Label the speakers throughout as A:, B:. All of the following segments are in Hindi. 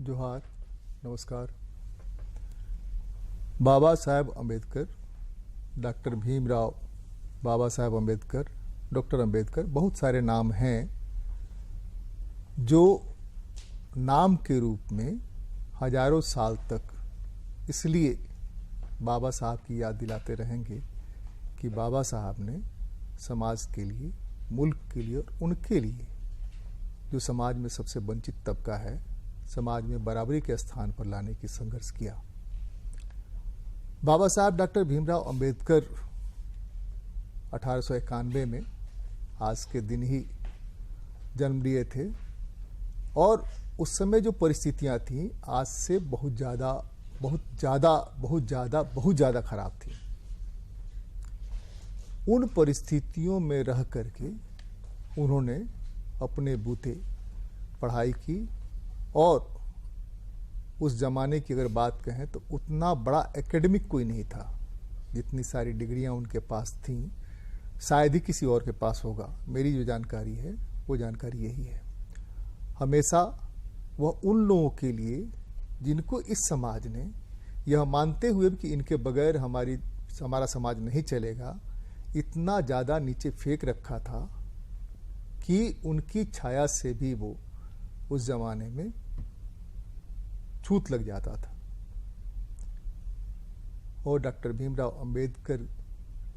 A: जोहार, नमस्कार। बाबा साहेब अम्बेडकर, डॉक्टर भीमराव बाबा साहेब अम्बेडकर, डॉक्टर अम्बेडकर, बहुत सारे नाम हैं जो नाम के रूप में हजारों साल तक इसलिए बाबा साहब की याद दिलाते रहेंगे कि बाबा साहब ने समाज के लिए, मुल्क के लिए और उनके लिए जो समाज में सबसे वंचित तबका है, समाज में बराबरी के स्थान पर लाने की संघर्ष किया। बाबा साहब डॉक्टर भीमराव अंबेडकर 1891 में आज के दिन ही जन्म लिए थे और उस समय जो परिस्थितियां थीं आज से बहुत ज़्यादा खराब थी। उन परिस्थितियों में रह करके उन्होंने अपने बूते पढ़ाई की और उस जमाने की अगर बात कहें तो उतना बड़ा एकेडमिक कोई नहीं था। जितनी सारी डिग्रियां उनके पास थीं शायद ही किसी और के पास होगा। मेरी जो जानकारी है वो जानकारी यही है। हमेशा वह उन लोगों के लिए जिनको इस समाज ने यह मानते हुए कि इनके बगैर हमारा समाज नहीं चलेगा, इतना ज़्यादा नीचे फेंक रखा था कि उनकी छाया से भी वो उस जमाने में छूत लग जाता था। और डॉक्टर भीमराव अंबेडकर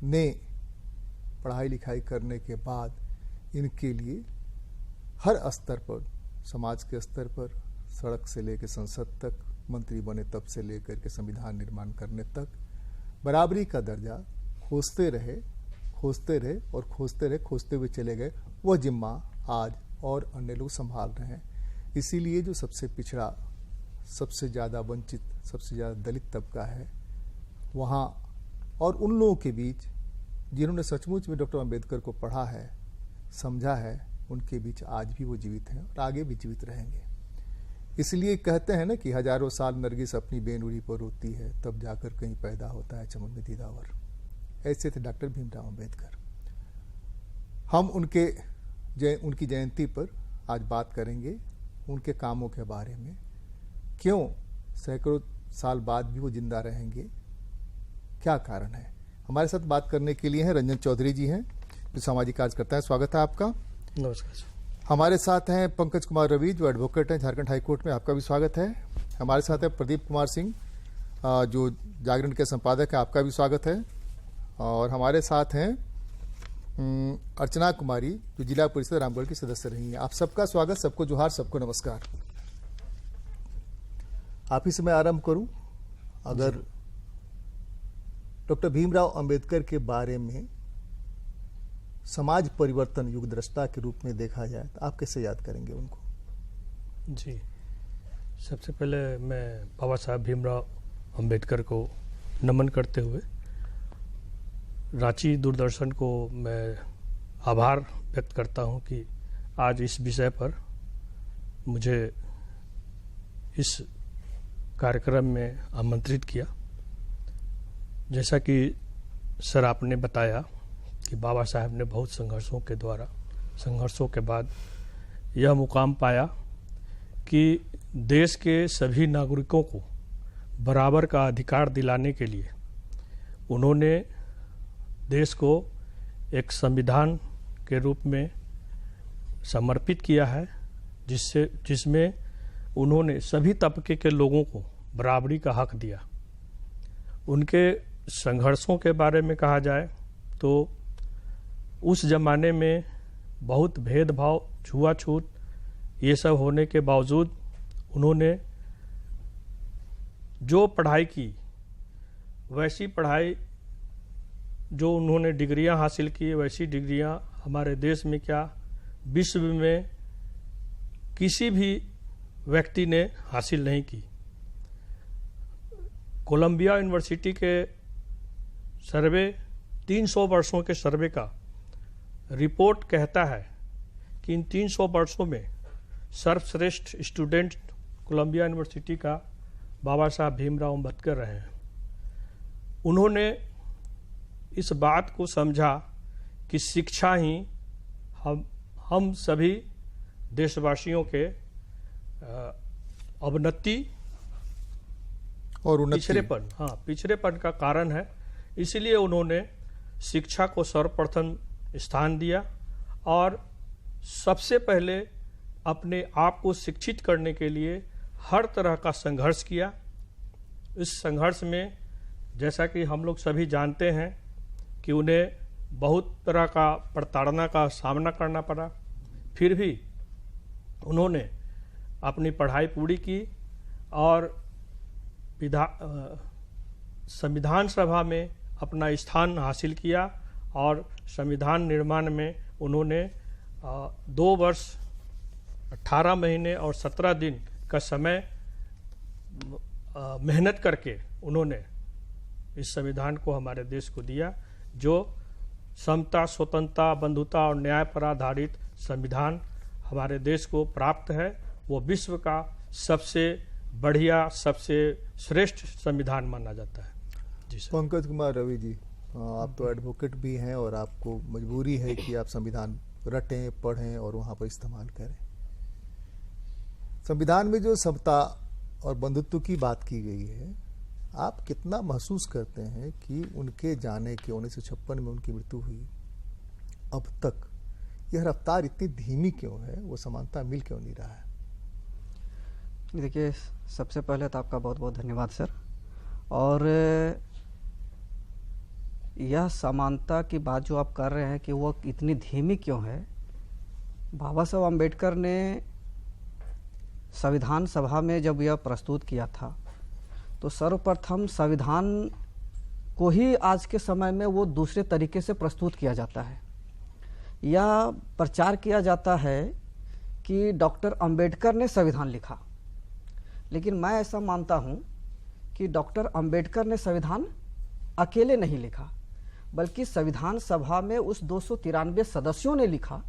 A: ने पढ़ाई लिखाई करने के बाद इनके लिए हर स्तर पर, समाज के स्तर पर, सड़क से लेकर संसद तक, मंत्री बने तब से लेकर के संविधान निर्माण करने तक बराबरी का दर्जा खोजते रहे और खोजते हुए चले गए। वह जिम्मा आज और अन्य लोग संभाल रहे हैं। इसीलिए जो सबसे पिछड़ा, सबसे ज़्यादा वंचित, सबसे ज़्यादा दलित तबका है वहाँ और उन लोगों के बीच जिन्होंने सचमुच में डॉक्टर अंबेडकर को पढ़ा है, समझा है, उनके बीच आज भी वो जीवित हैं और आगे भी जीवित रहेंगे। इसलिए कहते हैं ना कि हजारों साल नरगिस अपनी बेनुरी पर रोती है, तब जाकर कहीं पैदा होता है चमन में दीदावर। ऐसे थे डॉक्टर भीमराव अंबेडकर। हम उनकी जयंती पर आज बात करेंगे, उनके कामों के बारे में, क्यों सैकड़ों साल बाद भी वो जिंदा रहेंगे, क्या कारण है। हमारे साथ बात करने के लिए हैं रंजन चौधरी जी हैं, जो सामाजिक कार्यकर्ता है। स्वागत है आपका।
B: नमस्कार।
A: हमारे साथ हैं पंकज कुमार रवि, जो एडवोकेट हैं झारखंड हाई कोर्ट में, आपका भी स्वागत है। हमारे साथ है प्रदीप कुमार सिंह, जो जागरण के संपादक है, आपका भी स्वागत है। और हमारे साथ हैं अर्चना कुमारी, जो जिला परिषद रामगढ़ की सदस्य रही हैं। आप सबका स्वागत, सबको जोहार, सबको नमस्कार। आप ही से मैं आरंभ करूं। अगर डॉक्टर भीमराव अंबेडकर के बारे में समाज परिवर्तन युग दृष्टा के रूप में देखा जाए तो आप कैसे याद करेंगे उनको?
B: जी, सबसे पहले मैं बाबा साहब भीमराव अंबेडकर को नमन करते हुए रांची दूरदर्शन को मैं आभार व्यक्त करता हूं कि आज इस विषय पर मुझे इस कार्यक्रम में आमंत्रित किया। जैसा कि सर आपने बताया कि बाबा साहब ने बहुत संघर्षों के बाद यह मुकाम पाया कि देश के सभी नागरिकों को बराबर का अधिकार दिलाने के लिए उन्होंने देश को एक संविधान के रूप में समर्पित किया है, जिसमें उन्होंने सभी तबके के लोगों को बराबरी का हक दिया। उनके संघर्षों के बारे में कहा जाए तो उस जमाने में बहुत भेदभाव, छुआछूत, ये सब होने के बावजूद उन्होंने जो पढ़ाई की, वैसी पढ़ाई, जो उन्होंने डिग्रियां हासिल की, वैसी डिग्रियां हमारे देश में क्या, विश्व में किसी भी व्यक्ति ने हासिल नहीं की। कोलंबिया यूनिवर्सिटी के सर्वे, 300 वर्षों के सर्वे का रिपोर्ट कहता है कि इन 300 वर्षों में सर्वश्रेष्ठ स्टूडेंट कोलंबिया यूनिवर्सिटी का बाबा साहब भीमराव अम्बेडकर रहे हैं। उन्होंने इस बात को समझा कि शिक्षा ही हम सभी देशवासियों के अवनति
A: और उन्नति,
B: पिछड़ेपन का कारण है। इसलिए उन्होंने शिक्षा को सर्वप्रथम स्थान दिया और सबसे पहले अपने आप को शिक्षित करने के लिए हर तरह का संघर्ष किया। इस संघर्ष में जैसा कि हम लोग सभी जानते हैं कि उन्हें बहुत तरह का प्रताड़ना का सामना करना पड़ा, फिर भी उन्होंने अपनी पढ़ाई पूरी की और संविधान सभा में अपना स्थान हासिल किया और संविधान निर्माण में उन्होंने 2 वर्ष 18 महीने और 17 दिन का समय मेहनत करके उन्होंने इस संविधान को हमारे देश को दिया, जो समता, स्वतंत्रता, बंधुता और न्याय पर आधारित संविधान हमारे देश को प्राप्त है। वो विश्व का सबसे बढ़िया, सबसे श्रेष्ठ संविधान माना जाता है। जी सर।
A: पंकज कुमार रवि जी, आप तो एडवोकेट भी हैं और आपको मजबूरी है कि आप संविधान रटें, पढ़ें और वहाँ पर इस्तेमाल करें। संविधान में जो समता और बंधुत्व की बात की गई है, आप कितना महसूस करते हैं कि उनके जाने के 1956 में उनकी मृत्यु हुई, अब तक यह रफ्तार इतनी धीमी क्यों है? वो समानता मिल क्यों नहीं रहा है?
C: देखिए, सबसे पहले तो आपका बहुत बहुत धन्यवाद सर। और यह समानता की बात जो आप कर रहे हैं कि वो इतनी धीमी क्यों है, बाबा साहब अम्बेडकर ने संविधान सभा में जब यह प्रस्तुत किया था तो सर्वप्रथम संविधान को ही आज के समय में वो दूसरे तरीके से प्रस्तुत किया जाता है। यह प्रचार किया जाता है कि डॉक्टर अंबेडकर ने संविधान लिखा, लेकिन मैं ऐसा मानता हूं कि डॉक्टर अंबेडकर ने संविधान अकेले नहीं लिखा, बल्कि संविधान सभा में उस 293 सदस्यों ने लिखा,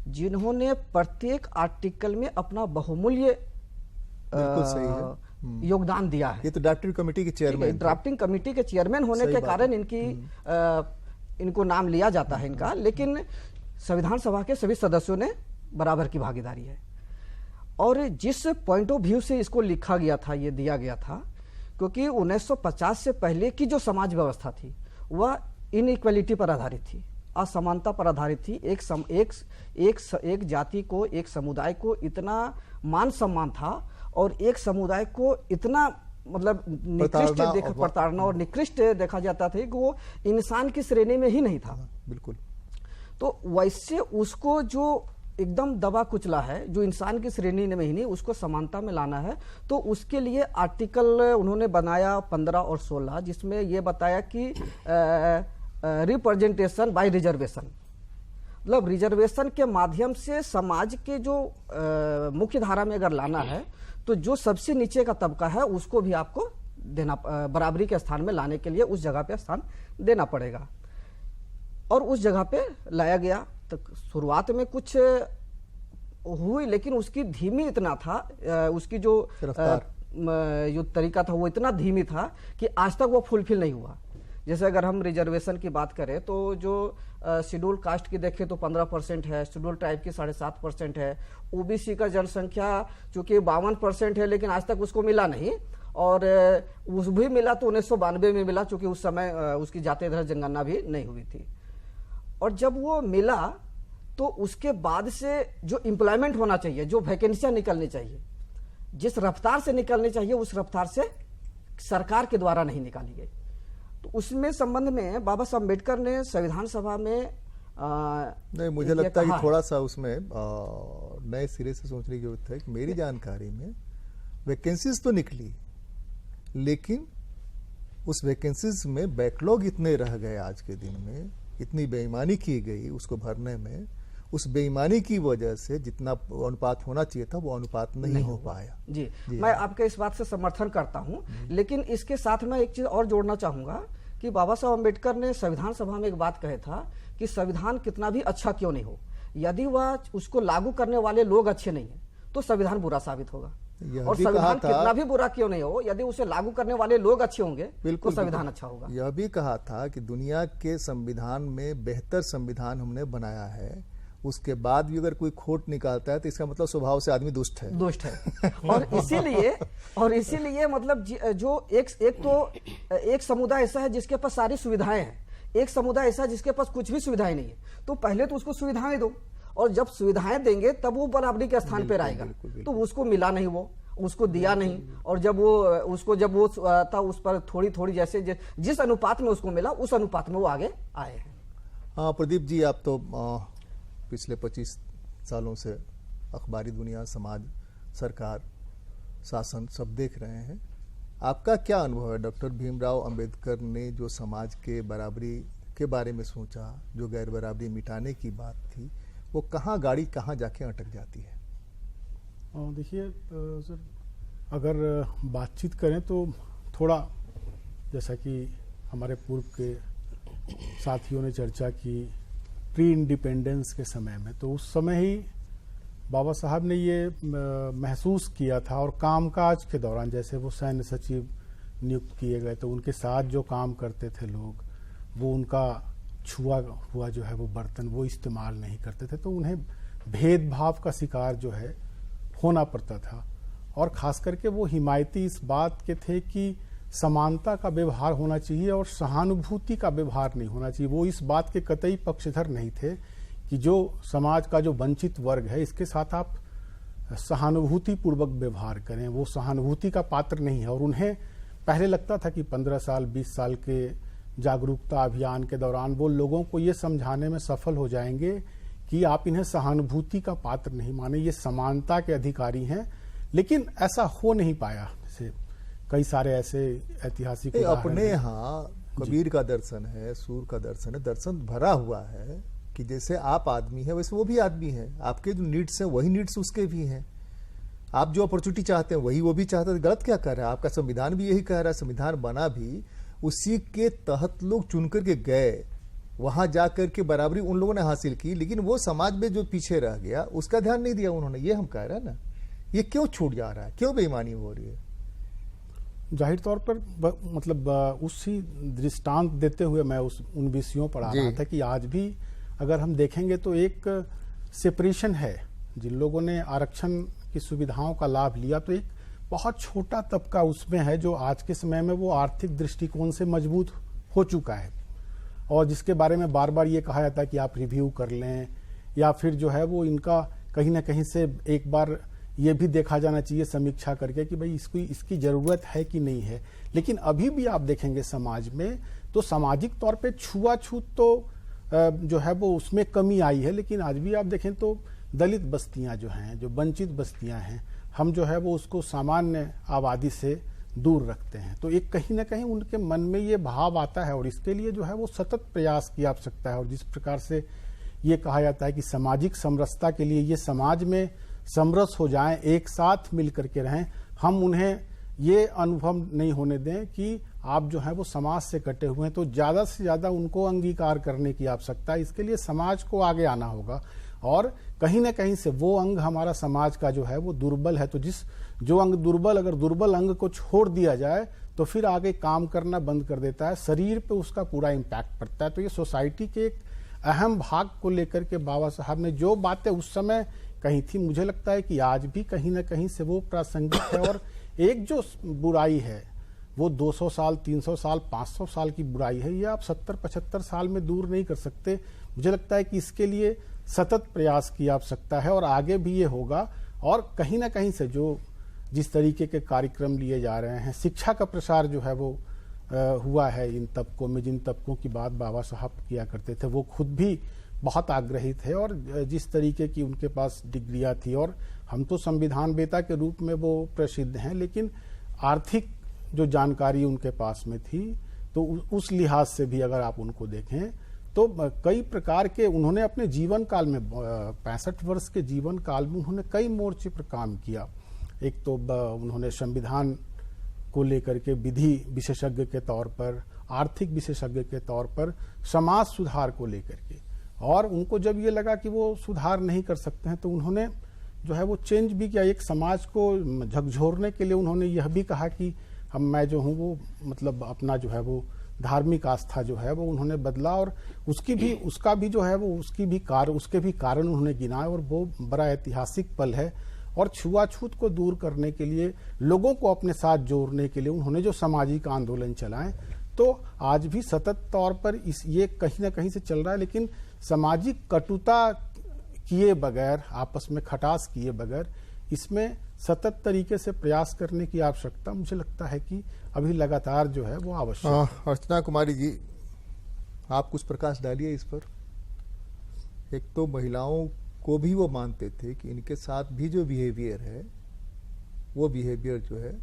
C: जिन्होंने प्रत्येक आर्टिकल में अपना बहुमूल्य योगदान दिया है।
A: ये तो ड्राफ्टिंग कमेटी के चेयरमैन,
C: ड्राफ्टिंग कमेटी के चेयरमैन होने के कारण इनको नाम लिया जाता है इनका, लेकिन संविधान सभा के सभी सदस्यों ने बराबर की भागीदारी है। और जिस पॉइंट ऑफ व्यू से इसको लिखा गया था, ये दिया गया था, क्योंकि 1950 से पहले की जो समाज व्यवस्था थी वह इनइक्वालिटी पर आधारित थी, असमानता पर आधारित थी। एक जाति को, एक समुदाय को इतना मान सम्मान था और एक समुदाय को इतना मतलब निकृष्ट प्रताड़ना और निकृष्ट देखा जाता था कि वो इंसान की श्रेणी में ही नहीं था।
A: बिल्कुल।
C: तो वैसे उसको जो एकदम दबा कुचला है, जो इंसान की श्रेणी में ही नहीं, उसको समानता में लाना है। तो उसके लिए आर्टिकल उन्होंने बनाया 15 और 16, जिसमें ये बताया कि रिप्रेजेंटेशन बाय रिजर्वेशन, मतलब रिजर्वेशन के माध्यम से समाज के जो मुख्य धारा में अगर लाना है तो जो सबसे नीचे का तबका है उसको भी आपको देना, बराबरी के स्थान में लाने के लिए उस जगह पे स्थान देना पड़ेगा। और उस जगह पे लाया गया। तो शुरुआत में कुछ हुई, लेकिन उसकी धीमी इतना था, उसकी जो तरीका था वो इतना धीमी था कि आज तक वो फुलफिल नहीं हुआ। जैसे अगर हम रिजर्वेशन की बात करें तो जो शेड्यूल कास्ट की देखें तो 15% है, शेड्यूल ट्राइब की 7.5% है, ओबीसी का जनसंख्या चूंकि 52% है, लेकिन आज तक उसको मिला नहीं। और उस भी मिला तो 1992 में मिला, चूंकि उस समय उसकी जातीय दर जनगणना भी नहीं हुई थी। और जब वो मिला तो उसके बाद से जो एम्प्लॉयमेंट होना चाहिए, जो वैकेंसियां निकलनी चाहिए, जिस रफ्तार से निकलनी चाहिए, उस रफ्तार से सरकार के द्वारा नहीं निकाली गई। तो उसमें संबंध में बाबा साहब अम्बेडकर ने संविधान सभा में
A: नहीं, मुझे लगता है कि थोड़ा सा उसमें नए सिरे से सोचने की जरूरत है कि मेरी जानकारी में वैकेंसीज तो निकली, लेकिन उस वैकेंसीज में बैकलॉग इतने रह गए, आज के दिन में इतनी बेईमानी की गई उसको भरने में। उस बेईमानी की वजह से जितना अनुपात होना चाहिए था वो अनुपात नहीं हो पाया।
C: जी, मैं आपके इस बात से समर्थन करता हूं, लेकिन इसके साथ मैं एक चीज और जोड़ना चाहूंगा कि बाबा साहब अम्बेडकर ने संविधान सभा में एक बात कहे था कि संविधान कितना भी अच्छा क्यों नहीं हो, यदि वह उसको लागू करने वाले लोग अच्छे नहीं है तो संविधान बुरा साबित होगा। और संविधान कितना भी बुरा क्यों नहीं हो, यदि उसे लागू करने वाले लोग अच्छे होंगे तो संविधान अच्छा होगा।
A: यह भी कहा था कि दुनिया के संविधान में बेहतर संविधान हमने बनाया है, उसके बाद भी अगर कोई खोट निकालता है तो इसका मतलब स्वभाव से आदमी दुष्ट है।
C: दुष्ट है। और इसीलिए मतलब जो एक समुदाय ऐसा है जिसके पास सारी सुविधाएं हैं, एक समुदाय ऐसा है जिसके पास कुछ भी सुविधाएं नहीं है। तो पहले तो उसको सुविधाएं दो, और जब सुविधाएं देंगे तब वो बराबरी के स्थान पर आएगा। तो उसको मिला नहीं, वो उसको दिया नहीं, और जब वो था उस पर थोड़ी थोड़ी जैसे जिस अनुपात में उसको मिला उस अनुपात में वो आगे आए हैं।
A: हाँ प्रदीप जी, आप तो पिछले 25 सालों से अखबारी दुनिया, समाज, सरकार, शासन सब देख रहे हैं। आपका क्या अनुभव है? डॉक्टर भीमराव अंबेडकर ने जो समाज के बराबरी के बारे में सोचा, जो गैर बराबरी मिटाने की बात थी, वो गाड़ी कहाँ जाके अटक जाती है?
D: देखिए सर, अगर बातचीत करें तो थोड़ा, जैसा कि हमारे पूर्व के साथियों ने चर्चा की, प्री इंडिपेंडेंस के समय में, तो उस समय ही बाबा साहब ने ये महसूस किया था, और कामकाज के दौरान जैसे वो सैन्य सचिव नियुक्त किए गए तो उनके साथ जो काम करते थे लोग, वो उनका छुआ हुआ जो है वो बर्तन वो इस्तेमाल नहीं करते थे, तो उन्हें भेदभाव का शिकार जो है होना पड़ता था। और खास करके वो हिमायती इस बात के थे कि समानता का व्यवहार होना चाहिए और सहानुभूति का व्यवहार नहीं होना चाहिए। वो इस बात के कतई पक्षधर नहीं थे कि जो समाज का जो वंचित वर्ग है इसके साथ आप सहानुभूति पूर्वक व्यवहार करें, वो सहानुभूति का पात्र नहीं है। और उन्हें पहले लगता था कि 15 साल 20 साल के जागरूकता अभियान के दौरान वो लोगों को ये समझाने में सफल हो जाएंगे कि आप इन्हें सहानुभूति का पात्र नहीं माने, ये समानता के अधिकारी हैं। लेकिन ऐसा हो नहीं पाया। जैसे कई सारे ऐसे ऐतिहासिक
A: अपने यहाँ कबीर का दर्शन है, सूर का दर्शन है, दर्शन भरा हुआ है कि जैसे आप आदमी है वैसे वो भी आदमी है, आपके जो नीड्स हैं वही नीड्स उसके भी हैं, आप जो अपॉर्चुनिटी चाहते हैं वही वो भी चाहता है। गलत क्या कर रहा है? आपका संविधान भी यही कह रहा है, संविधान बना भी उसी के तहत लोग चुन करके गए, वहां जाकर के बराबरी उन लोगों ने हासिल की, लेकिन वो समाज में जो पीछे रह गया उसका ध्यान नहीं दिया उन्होंने। ये हम कह रहे हैं ना, ये क्यों छूट जा रहा है, क्यों बेईमानी हो रही है?
D: जाहिर तौर पर मतलब उसी दृष्टांत देते हुए मैं उन विषयों पर आ रहा था कि आज भी अगर हम देखेंगे तो एक सेपरेशन है। जिन लोगों ने आरक्षण की सुविधाओं का लाभ लिया तो एक बहुत छोटा तबका उसमें है जो आज के समय में वो आर्थिक दृष्टिकोण से मजबूत हो चुका है, और जिसके बारे में बार बार ये कहा जाता है कि आप रिव्यू कर लें, या फिर जो है वो इनका कहीं ना कहीं से एक बार ये भी देखा जाना चाहिए समीक्षा करके कि भाई इसकी जरूरत है कि नहीं है। लेकिन अभी भी आप देखेंगे समाज में तो सामाजिक तौर पे छुआछूत तो जो है वो उसमें कमी आई है, लेकिन आज भी आप देखें तो दलित बस्तियां जो हैं, जो वंचित बस्तियां हैं, हम जो है वो उसको सामान्य आबादी से दूर रखते हैं। तो एक कहीं ना कहीं उनके मन में ये भाव आता है, और इसके लिए जो है वो सतत प्रयास की आवश्यकता है। और जिस प्रकार से ये कहा जाता है कि सामाजिक समरसता के लिए ये समाज में समरस हो जाएं, एक साथ मिल करके रहें, हम उन्हें ये अनुभव नहीं होने दें कि आप जो है वो समाज से कटे हुए हैं। तो ज्यादा से ज्यादा उनको अंगीकार करने की आवश्यकता है। इसके लिए समाज को आगे आना होगा, और कहीं ना कहीं से वो अंग हमारा समाज का जो है वो दुर्बल है, तो जो अंग दुर्बल, अगर दुर्बल अंग को छोड़ दिया जाए तो फिर आगे काम करना बंद कर देता है, शरीर पे उसका पूरा इम्पैक्ट पड़ता है। तो ये सोसाइटी के एक अहम भाग को लेकर के बाबा साहब ने जो बातें उस समय कही थी, मुझे लगता है कि आज भी कहीं ना कहीं से वो प्रासंगिक है। और एक जो बुराई है वो 200 साल 300 साल 500 साल की बुराई है, ये आप 70-75 साल में दूर नहीं कर सकते। मुझे लगता है कि इसके लिए सतत प्रयास की आवश्यकता है, और आगे भी ये होगा। और कहीं ना कहीं से जो जिस तरीके के कार्यक्रम लिए जा रहे हैं, शिक्षा का प्रसार जो है वो हुआ है इन तबकों में, जिन तबकों की बात बाबा साहब किया करते थे वो खुद भी बहुत आग्रही थे, और जिस तरीके की उनके पास डिग्रियां थी, और हम तो संविधान वेता के रूप में वो प्रसिद्ध हैं, लेकिन आर्थिक जो जानकारी उनके पास में थी, तो उस लिहाज से भी अगर आप उनको देखें तो कई प्रकार के उन्होंने अपने जीवन काल में 65 वर्ष के जीवन काल में उन्होंने कई मोर्चे पर काम किया। एक तो उन्होंने संविधान को लेकर के विधि विशेषज्ञ के तौर पर, आर्थिक विशेषज्ञ के तौर पर, समाज सुधार को लेकर के, और उनको जब ये लगा कि वो सुधार नहीं कर सकते हैं तो उन्होंने जो है वो चेंज भी किया। एक समाज को झकझोरने के लिए उन्होंने यह भी कहा कि मैं जो हूँ वो मतलब अपना जो है वो धार्मिक आस्था जो है वो उन्होंने बदला, और उसके भी कारण उन्होंने गिनाए, और वो बड़ा ऐतिहासिक पल है। और छुआछूत को दूर करने के लिए, लोगों को अपने साथ जोड़ने के लिए उन्होंने जो सामाजिक आंदोलन चलाए, तो आज भी सतत तौर पर ये कहीं ना कहीं से चल रहा है। लेकिन सामाजिक कटुता किए बगैर, आपस में खटास किए बगैर, इसमें सतत तरीके से प्रयास करने की आवश्यकता मुझे लगता है कि अभी लगातार जो है वो आवश्यक है।
A: अर्चना कुमारी जी, आप कुछ प्रकाश डालिए इस पर। एक तो महिलाओं को भी वो मानते थे कि इनके साथ भी जो बिहेवियर है, वो बिहेवियर जो है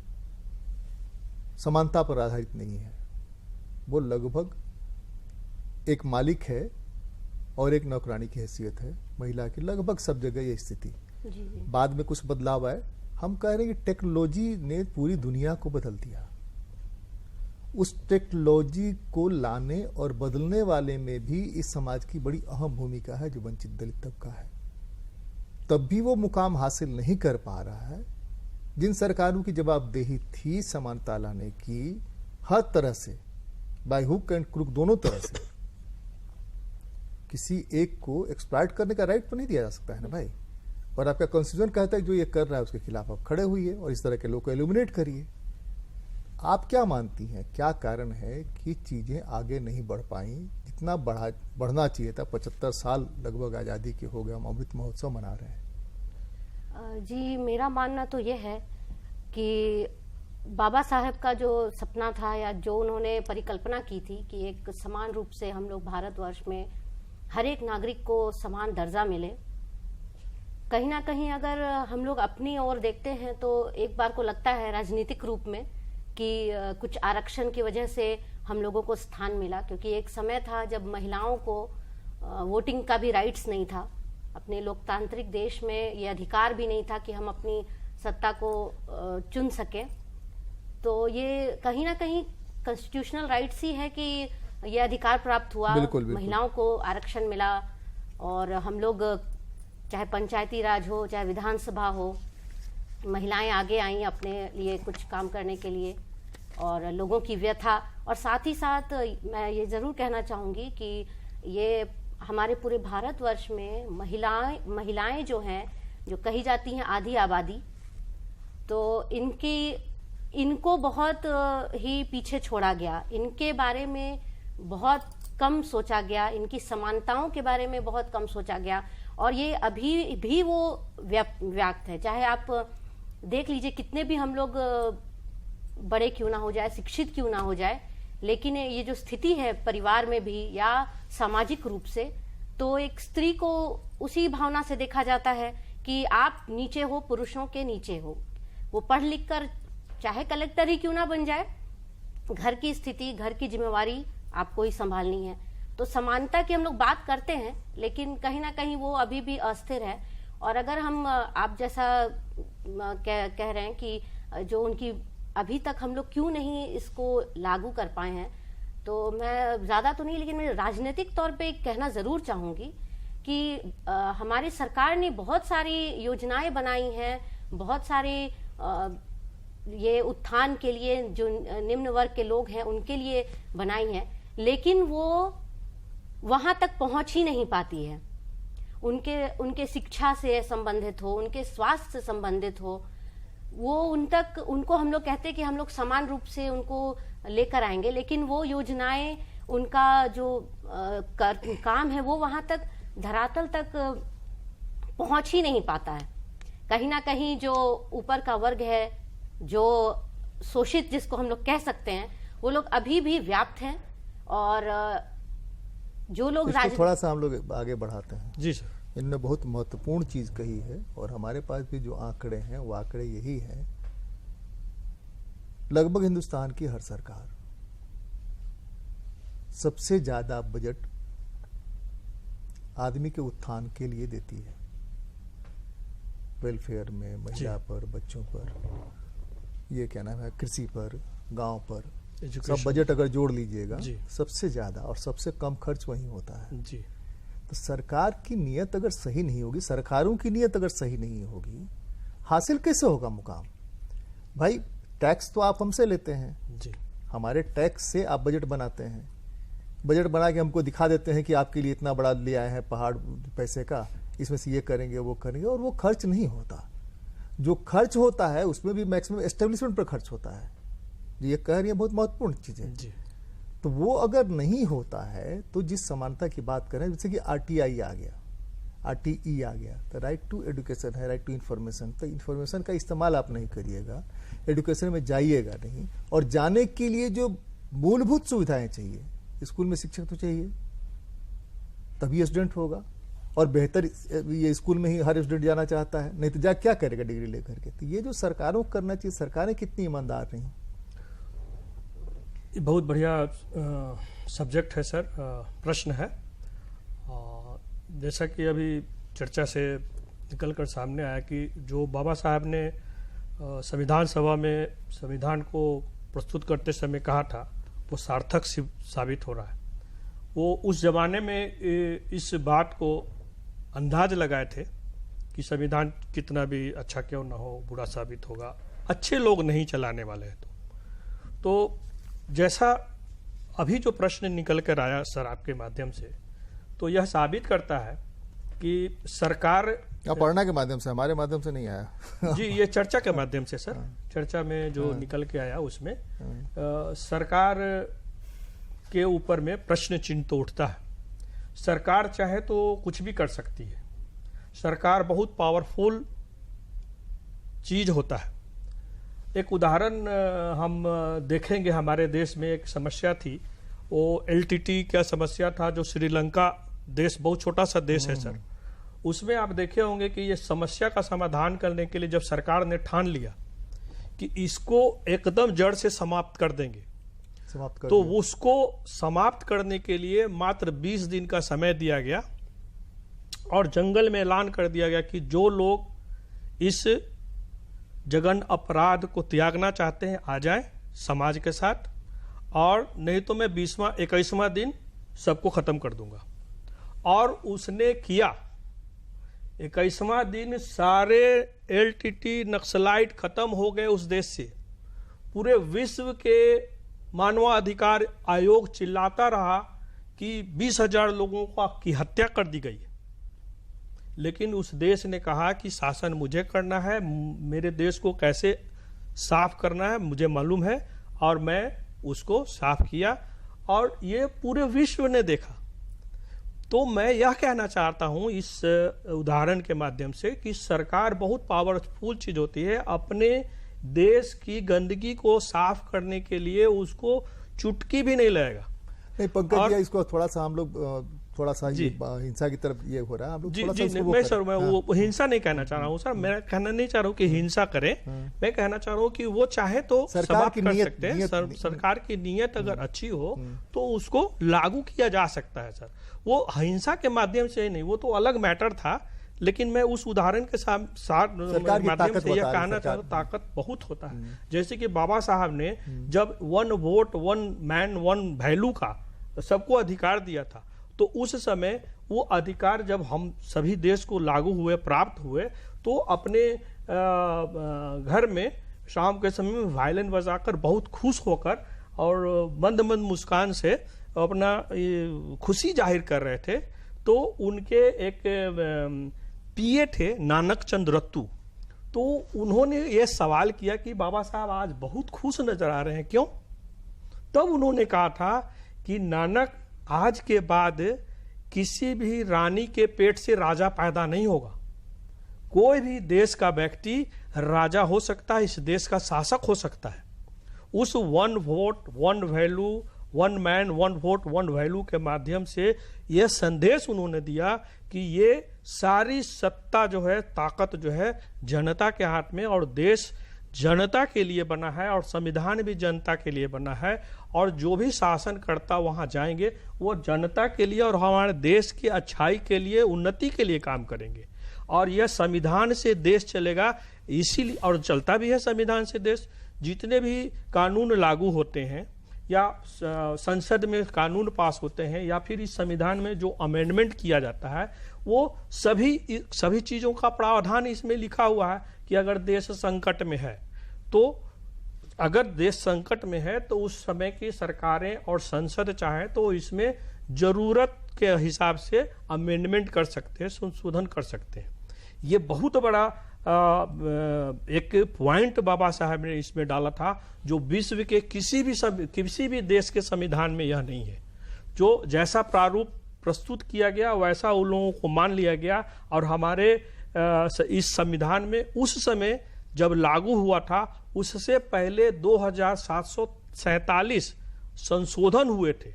A: समानता पर आधारित नहीं है। वो लगभग एक मालिक है और एक नौकरानी की हैसियत है महिला की, लगभग सब जगह ये स्थिति। बाद में कुछ बदलाव आए। हम कह रहे हैं कि टेक्नोलॉजी ने पूरी दुनिया को बदल दिया। उस टेक्नोलॉजी को लाने और बदलने वाले में भी इस समाज की बड़ी अहम भूमिका है, जो वंचित दलित तबका है। तब भी वो मुकाम हासिल नहीं कर पा रहा है। जिन सरकारों की जवाबदेही थी समानता लाने की, हर तरह से बाय हुक एंड क्रुक, दोनों तरह से, किसी एक को एक्सप्लॉइट करने का राइट तो नहीं दिया जा सकता है ना भाई। और आपका कॉन्स्टिट्यूशन कहता है जो ये कर रहा है उसके खिलाफ आप खड़े हुई है और इस तरह के लोग को एलिमिनेट करिए। आप क्या मानती हैं, क्या कारण है कि चीजें आगे नहीं बढ़ पाई जितना बढ़ना चाहिए था? 75 साल लगभग आज़ादी के हो गए, हम अमृत महोत्सव मना रहे हैं।
E: जी, मेरा मानना तो ये है कि बाबा साहब का जो सपना था, या जो उन्होंने परिकल्पना की थी कि एक समान रूप से हम लोग भारतवर्ष में हर एक नागरिक को समान दर्जा मिले, कहीं ना कहीं अगर हम लोग अपनी ओर देखते हैं तो एक बार को लगता है राजनीतिक रूप में कि कुछ आरक्षण की वजह से हम लोगों को स्थान मिला। क्योंकि एक समय था जब महिलाओं को वोटिंग का भी राइट्स नहीं था। अपने लोकतांत्रिक देश में ये अधिकार भी नहीं था कि हम अपनी सत्ता को चुन सकें। तो ये कहीं ना कहीं कॉन्स्टिट्यूशनल राइट्स ही है कि ये अधिकार प्राप्त हुआ।
A: बिल्कुल, बिल्कुल।
E: महिलाओं को आरक्षण मिला, और हम लोग चाहे पंचायती राज हो, चाहे विधानसभा हो, महिलाएं आगे आई अपने लिए कुछ काम करने के लिए, और लोगों की व्यथा। और साथ ही साथ मैं ये जरूर कहना चाहूंगी कि ये हमारे पूरे भारतवर्ष में महिलाएं जो हैं, जो कही जाती हैं आधी आबादी, तो इनको बहुत ही पीछे छोड़ा गया। इनके बारे में बहुत कम सोचा गया, इनकी समानताओं के बारे में बहुत कम सोचा गया, और ये अभी भी वो व्याप्त है। चाहे आप देख लीजिए कितने भी हम लोग बड़े क्यों ना हो जाए, शिक्षित क्यों ना हो जाए, लेकिन ये जो स्थिति है परिवार में भी या सामाजिक रूप से, तो एक स्त्री को उसी भावना से देखा जाता है कि आप नीचे हो, पुरुषों के नीचे हो। वो पढ़ लिख कर चाहे कलेक्टर ही क्यों ना बन जाए, घर की स्थिति, घर की जिम्मेवारी आपको ही संभालनी है। तो समानता की हम लोग बात करते हैं, लेकिन कहीं ना कहीं वो अभी भी अस्थिर है। और अगर हम आप जैसा कह रहे हैं कि जो उनकी अभी तक हम लोग क्यों नहीं इसको लागू कर पाए हैं, तो मैं ज़्यादा तो नहीं, लेकिन मैं राजनीतिक तौर पे कहना ज़रूर चाहूँगी कि हमारी सरकार ने बहुत सारी योजनाएं बनाई हैं, बहुत सारे ये उत्थान के लिए जो निम्न वर्ग के लोग हैं उनके लिए बनाई हैं, लेकिन वो वहाँ तक पहुँच ही नहीं पाती है। उनके शिक्षा से संबंधित हो, उनके स्वास्थ्य से संबंधित हो, वो उनको हम लोग कहते हैं कि हम लोग समान रूप से उनको लेकर आएंगे, लेकिन वो योजनाएं, उनका जो काम है वो वहाँ तक धरातल तक पहुँच ही नहीं पाता है। कहीं ना कहीं जो ऊपर का वर्ग है, जो शोषित जिसको हम लोग कह सकते हैं, वो लोग अभी भी व्याप्त हैं। और जो लोग
A: थोड़ा सा हम लोग आगे बढ़ाते हैं।
B: जी सर।
A: इनने बहुत महत्वपूर्ण चीज कही है, और हमारे पास भी जो आंकड़े हैं वो आंकड़े यही हैं। लगभग हिंदुस्तान की हर सरकार सबसे ज्यादा बजट आदमी के उत्थान के लिए देती है, वेलफेयर में, महिला पर, बच्चों पर, ये क्या नाम है, कृषि पर, गांव पर, सब बजट अगर जोड़ लीजिएगा सबसे ज्यादा और सबसे कम खर्च वहीं होता है
B: जी।
A: तो सरकार की नीयत अगर सही नहीं होगी, सरकारों की नीयत अगर सही नहीं होगी, हासिल कैसे होगा मुकाम? भाई टैक्स तो आप हमसे लेते हैं
B: जी,
A: हमारे टैक्स से आप बजट बनाते हैं, बजट बना के हमको दिखा देते हैं कि आपके लिए इतना बड़ा ले आए हैं पहाड़ पैसे का, इसमें से ये करेंगे वो करेंगे, और वो खर्च नहीं होता। जो खर्च होता है उसमें भी मैक्सिमम एस्टेब्लिशमेंट पर खर्च होता है। ये कह रही है बहुत महत्वपूर्ण चीज है
B: जी।
A: तो वो अगर नहीं होता है तो जिस समानता की बात करें, जैसे कि RTI आ गया, RTE आ गया, तो राइट टू एजुकेशन है, राइट टू इन्फॉर्मेशन। तो इन्फॉर्मेशन का इस्तेमाल आप नहीं करिएगा, एजुकेशन में जाइएगा नहीं, और जाने के लिए जो मूलभूत सुविधाएं चाहिए, स्कूल में शिक्षक तो चाहिए, तभी स्टूडेंट होगा, और बेहतर ये स्कूल में ही हर स्टूडेंट जाना चाहता है, नहीं तो जा क्या करेगा डिग्री लेकर के। तो ये जो सरकारों को करना चाहिए, सरकारें कितनी ईमानदार रही।
B: बहुत बढ़िया सब्जेक्ट है सर, प्रश्न है। जैसा कि अभी चर्चा से निकलकर सामने आया कि जो बाबा साहब ने संविधान सभा में संविधान को प्रस्तुत करते समय कहा था, वो सार्थक साबित हो रहा है। वो उस जमाने में इस बात को अंदाज लगाए थे कि संविधान कितना भी अच्छा क्यों ना हो, बुरा साबित होगा, अच्छे लोग नहीं चलाने वाले हैं। तो जैसा अभी जो प्रश्न निकल कर आया सर आपके माध्यम से, तो यह साबित करता है कि सरकार
A: पढ़ना के माध्यम से, हमारे माध्यम से नहीं आया
B: जी, ये चर्चा के माध्यम से सर, चर्चा में जो निकल के आया उसमें सरकार के ऊपर में प्रश्न चिन्ह तो उठता है। सरकार चाहे तो कुछ भी कर सकती है, सरकार बहुत पावरफुल चीज होता है। एक उदाहरण हम देखेंगे, हमारे देश में एक समस्या थी, वो LTT का समस्या था, जो श्रीलंका देश, बहुत छोटा सा देश है सर, उसमें आप देखे होंगे कि ये समस्या का समाधान करने के लिए जब सरकार ने ठान लिया कि इसको एकदम जड़ से समाप्त कर देंगे, तो उसको समाप्त करने के लिए मात्र 20 दिन का समय दिया गया, और जंगल में ऐलान कर दिया गया कि जो लोग इस जघन्य अपराध को त्यागना चाहते हैं आ जाएं समाज के साथ, और नहीं तो मैं 21वां दिन सबको खत्म कर दूंगा। और उसने किया। 21वां दिन सारे LTT नक्सलाइट खत्म हो गए उस देश से। पूरे विश्व के मानवाधिकार आयोग चिल्लाता रहा कि 20,000 लोगों की हत्या कर दी गई है, लेकिन उस देश ने कहा कि शासन मुझे करना है, मेरे देश को कैसे साफ करना है मुझे मालूम है, और मैं उसको साफ किया, और ये पूरे विश्व ने देखा। तो मैं यह कहना चाहता हूं इस उदाहरण के माध्यम से कि सरकार बहुत पावरफुल चीज होती है। अपने देश की गंदगी को साफ करने के लिए उसको चुटकी भी नहीं लगेगा।
A: नहीं पंकज जी, इसको थोड़ा सा हम लोग थोड़ा सा हिंसा की तरफ ये हो रहा है, हम लोग थोड़ा सा
B: मैं सर मैं वो हिंसा नहीं कहना चाह रहा हूँ सर, मैं कहना नहीं चाह रहा हूँ कि हिंसा करे, मैं कहना चाह रहा हूँ कि वो चाहे तो समाप्त कर सकते हैं। सरकार की नीयत अगर अच्छी हो तो उसको लागू किया जा सकता है सर, वो हिंसा के माध्यम से नहीं, वो तो अलग मैटर था। लेकिन मैं उस उदाहरण के साथ माध्यम से यह कहना चाह रहा हूँ, ताकत बहुत होता है। जैसे कि बाबा साहब ने जब 1 वोट 1 मैन 1 वैल्यू का सबको अधिकार दिया था, तो उस समय वो अधिकार जब हम सभी देश को लागू हुए, प्राप्त हुए, तो अपने घर में शाम के समय में वायलिन बजाकर बहुत खुश होकर और मंद मंद मुस्कान से अपना खुशी जाहिर कर रहे थे। तो उनके एक पीए थे नानक चंद रत्तू, तो उन्होंने ये सवाल किया कि बाबा साहब आज बहुत खुश नजर आ रहे हैं, क्यों? तब उन्होंने कहा था कि नानक, आज के बाद किसी भी रानी के पेट से राजा पैदा नहीं होगा। कोई भी देश का व्यक्ति राजा हो सकता है, इस देश का शासक हो सकता है। उस 1 vote 1 value 1 man 1 vote 1 value के माध्यम से यह संदेश उन्होंने दिया कि ये सारी सत्ता जो है, ताकत जो है जनता के हाथ में, और देश जनता के लिए बना है, और संविधान भी जनता के लिए बना है, और जो भी शासनकर्ता वहां जाएंगे वो जनता के लिए और हमारे देश की अच्छाई के लिए, उन्नति के लिए काम करेंगे। और यह संविधान से देश चलेगा, इसीलिए, और चलता भी है संविधान से देश। जितने भी कानून लागू होते हैं या संसद में कानून पास होते हैं या फिर इस संविधान में जो अमेंडमेंट किया जाता है, वो सभी चीजों का प्रावधान इसमें लिखा हुआ है कि अगर देश संकट में है तो अगर देश संकट में है तो उस समय की सरकारें और संसद चाहे तो इसमें जरूरत के हिसाब से अमेंडमेंट कर सकते हैं, संशोधन कर सकते हैं। ये बहुत बड़ा एक पॉइंट बाबा साहब ने इसमें डाला था, जो विश्व के किसी भी देश के संविधान में यह नहीं है। जो जैसा प्रारूप प्रस्तुत किया गया वैसा उन लोगों को मान लिया गया, और हमारे इस संविधान में उस समय जब लागू हुआ था उससे पहले 2747 संशोधन हुए थे।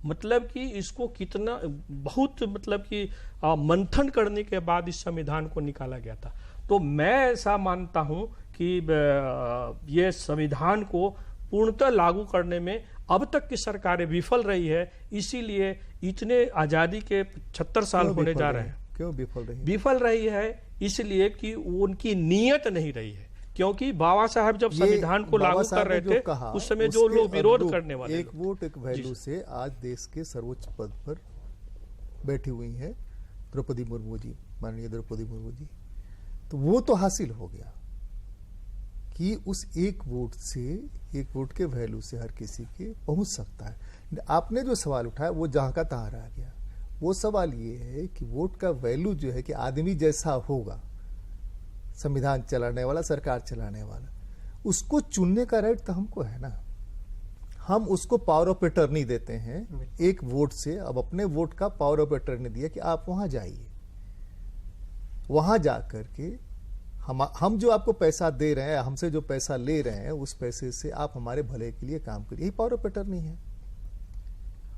B: मतलब कि इसको कितना बहुत मतलब कि मंथन करने के बाद इस संविधान को निकाला गया था। तो मैं ऐसा मानता हूं कि ये संविधान को पूर्णतः लागू करने में अब तक की सरकारें विफल रही है, इसीलिए इतने आजादी के 76 साल होने जा रहे हैं।
A: क्यों विफल रही?
B: विफल रही है इसलिए कि उनकी नीयत नहीं रही है। क्योंकि बाबा साहब जब संविधान को लागू कर रहे थे उस समय जो लोग विरोध करने वाले,
A: एक वोट एक वैल्यू से आज देश के सर्वोच्च पद पर बैठी हुई है द्रौपदी मुर्मू जी, माननीय द्रौपदी मुर्मू जी। तो वो तो हासिल हो गया कि उस एक वोट से, एक वोट के वैल्यू से हर किसी के पहुंच सकता है। आपने जो सवाल उठाया वो जहां का तहां रह गया। वो सवाल ये है कि वोट का वैल्यू जो है कि आदमी जैसा होगा, संविधान चलाने वाला, सरकार चलाने वाला, उसको चुनने का राइट तो हमको है ना। हम उसको पावर ऑफ अटर्नी देते हैं एक वोट से। अब अपने वोट का पावर ऑफ अटर्नी दिया कि आप वहां जाइए, वहां जाकर के हम जो आपको पैसा दे रहे हैं, हमसे जो पैसा ले रहे हैं, उस पैसे से आप हमारे भले के लिए काम करिए। यही पावर ऑफ अटर्नी है।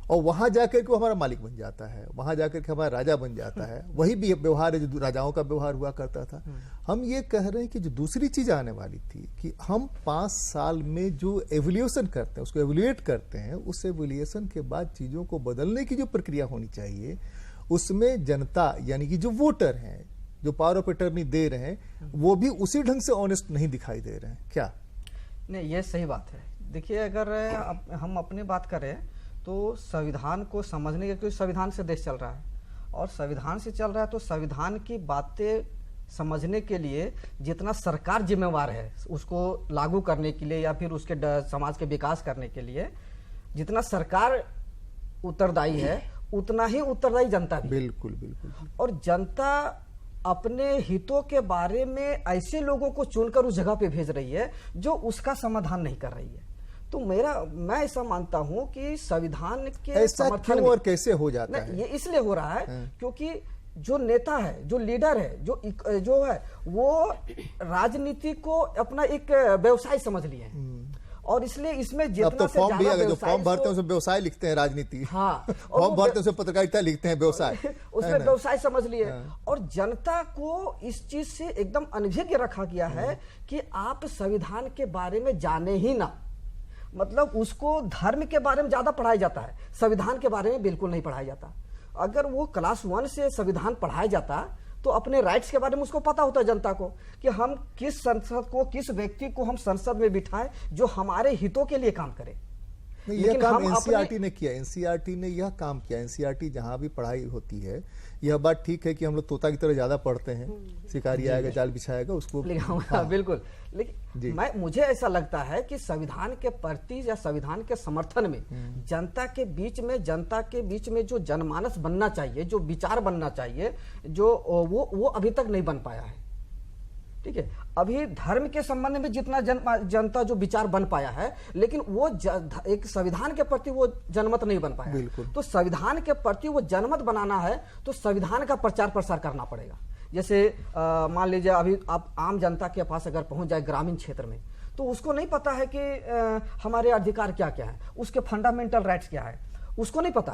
A: और वहां जाकर के वो हमारा मालिक बन जाता है, वहां जाकर के हमारा राजा बन जाता है। वही भी व्यवहार है जो राजाओं का व्यवहार हुआ करता था। हम ये कह रहे हैं कि जो दूसरी चीज आने वाली थी कि हम 5 साल में जो एवल्यूएशन करते हैं, उसको एवल्यूएट करते हैं, उस एवल्यूएशन के बाद चीजों को बदलने की जो प्रक्रिया होनी चाहिए, उसमें जनता यानी कि जो वोटर हैं, जो पावर ऑफ अटर्नी दे रहे हैं, वो भी उसी ढंग से ऑनेस्ट नहीं दिखाई दे रहे हैं। क्या
C: नहीं, ये सही बात है। देखिए, अगर हम अपनी बात करें तो संविधान को समझने के, क्योंकि संविधान से देश चल रहा है और संविधान से चल रहा है, तो संविधान की बातें समझने के लिए जितना सरकार जिम्मेवार है उसको लागू करने के लिए या फिर उसके समाज के विकास करने के लिए जितना सरकार उत्तरदायी है, उतना ही उत्तरदायी जनता भी।
A: बिल्कुल बिल्कुल।
C: और जनता अपने हितों के बारे में ऐसे लोगों को चुनकर उस जगह पे भेज रही है जो उसका समाधान नहीं कर रही है। तो मैं ऐसा मानता हूं कि संविधान के समर्थन में
A: और कैसे हो जाता है,
C: ये इसलिए हो रहा है क्योंकि जो नेता है, जो लीडर है, जो है वो राजनीति को अपना एक व्यवसाय समझ लिए हैं। और इसलिए इसमें जितना
A: अब तो
C: से
A: फॉर्म भी
C: ज्यादा
A: जो फॉर्म भरते हैं उसमें व्यवसाय लिखते हैं, राजनीति।
C: हाँ,
A: फॉर्म भरते हैं उसमें पत्रकारिता लिखते हैं, व्यवसाय
C: उसमें व्यवसाय समझ लिए। और जनता को इस चीज से एकदम अनभिज्ञ रखा गया है कि आप संविधान के बारे में जाने ही ना। मतलब उसको धर्म के बारे में ज्यादा पढ़ाया जाता है, संविधान के बारे में बिल्कुल नहीं पढ़ाया जाता। अगर वो क्लास 1 से संविधान पढ़ाया जाता तो अपने राइट्स के बारे में उसको पता होता जनता को कि हम किस संसद को, किस व्यक्ति को हम संसद में बिठाएं जो हमारे हितों के लिए काम करे।
A: यह काम एनसीईआरटी ने किया। एनसीईआरटी ने यह काम किया। एनसीईआरटी जहां भी पढ़ाई होती है, यह बात ठीक है कि हम लोग तोता की तरह ज्यादा पढ़ते हैं, शिकारी आएगा जाल बिछाएगा उसको।
C: हाँ, बिल्कुल। लेकिन मुझे ऐसा लगता है कि संविधान के प्रति या संविधान के समर्थन में जनता के बीच में जो जनमानस बनना चाहिए, जो विचार बनना चाहिए, जो वो अभी तक नहीं बन पाया है। ठीक है, अभी धर्म के संबंध में जितना जनता जो विचार बन पाया है, लेकिन वो एक संविधान के प्रति वो जनमत नहीं बन पाया। तो संविधान के प्रति वो जनमत बनाना है तो संविधान का प्रचार प्रसार करना पड़ेगा। जैसे मान लीजिए अभी आप आम जनता के पास अगर पहुंच जाए ग्रामीण क्षेत्र में, तो उसको नहीं पता है कि हमारे अधिकार क्या क्या है, उसके फंडामेंटल राइट्स क्या है, उसको नहीं पता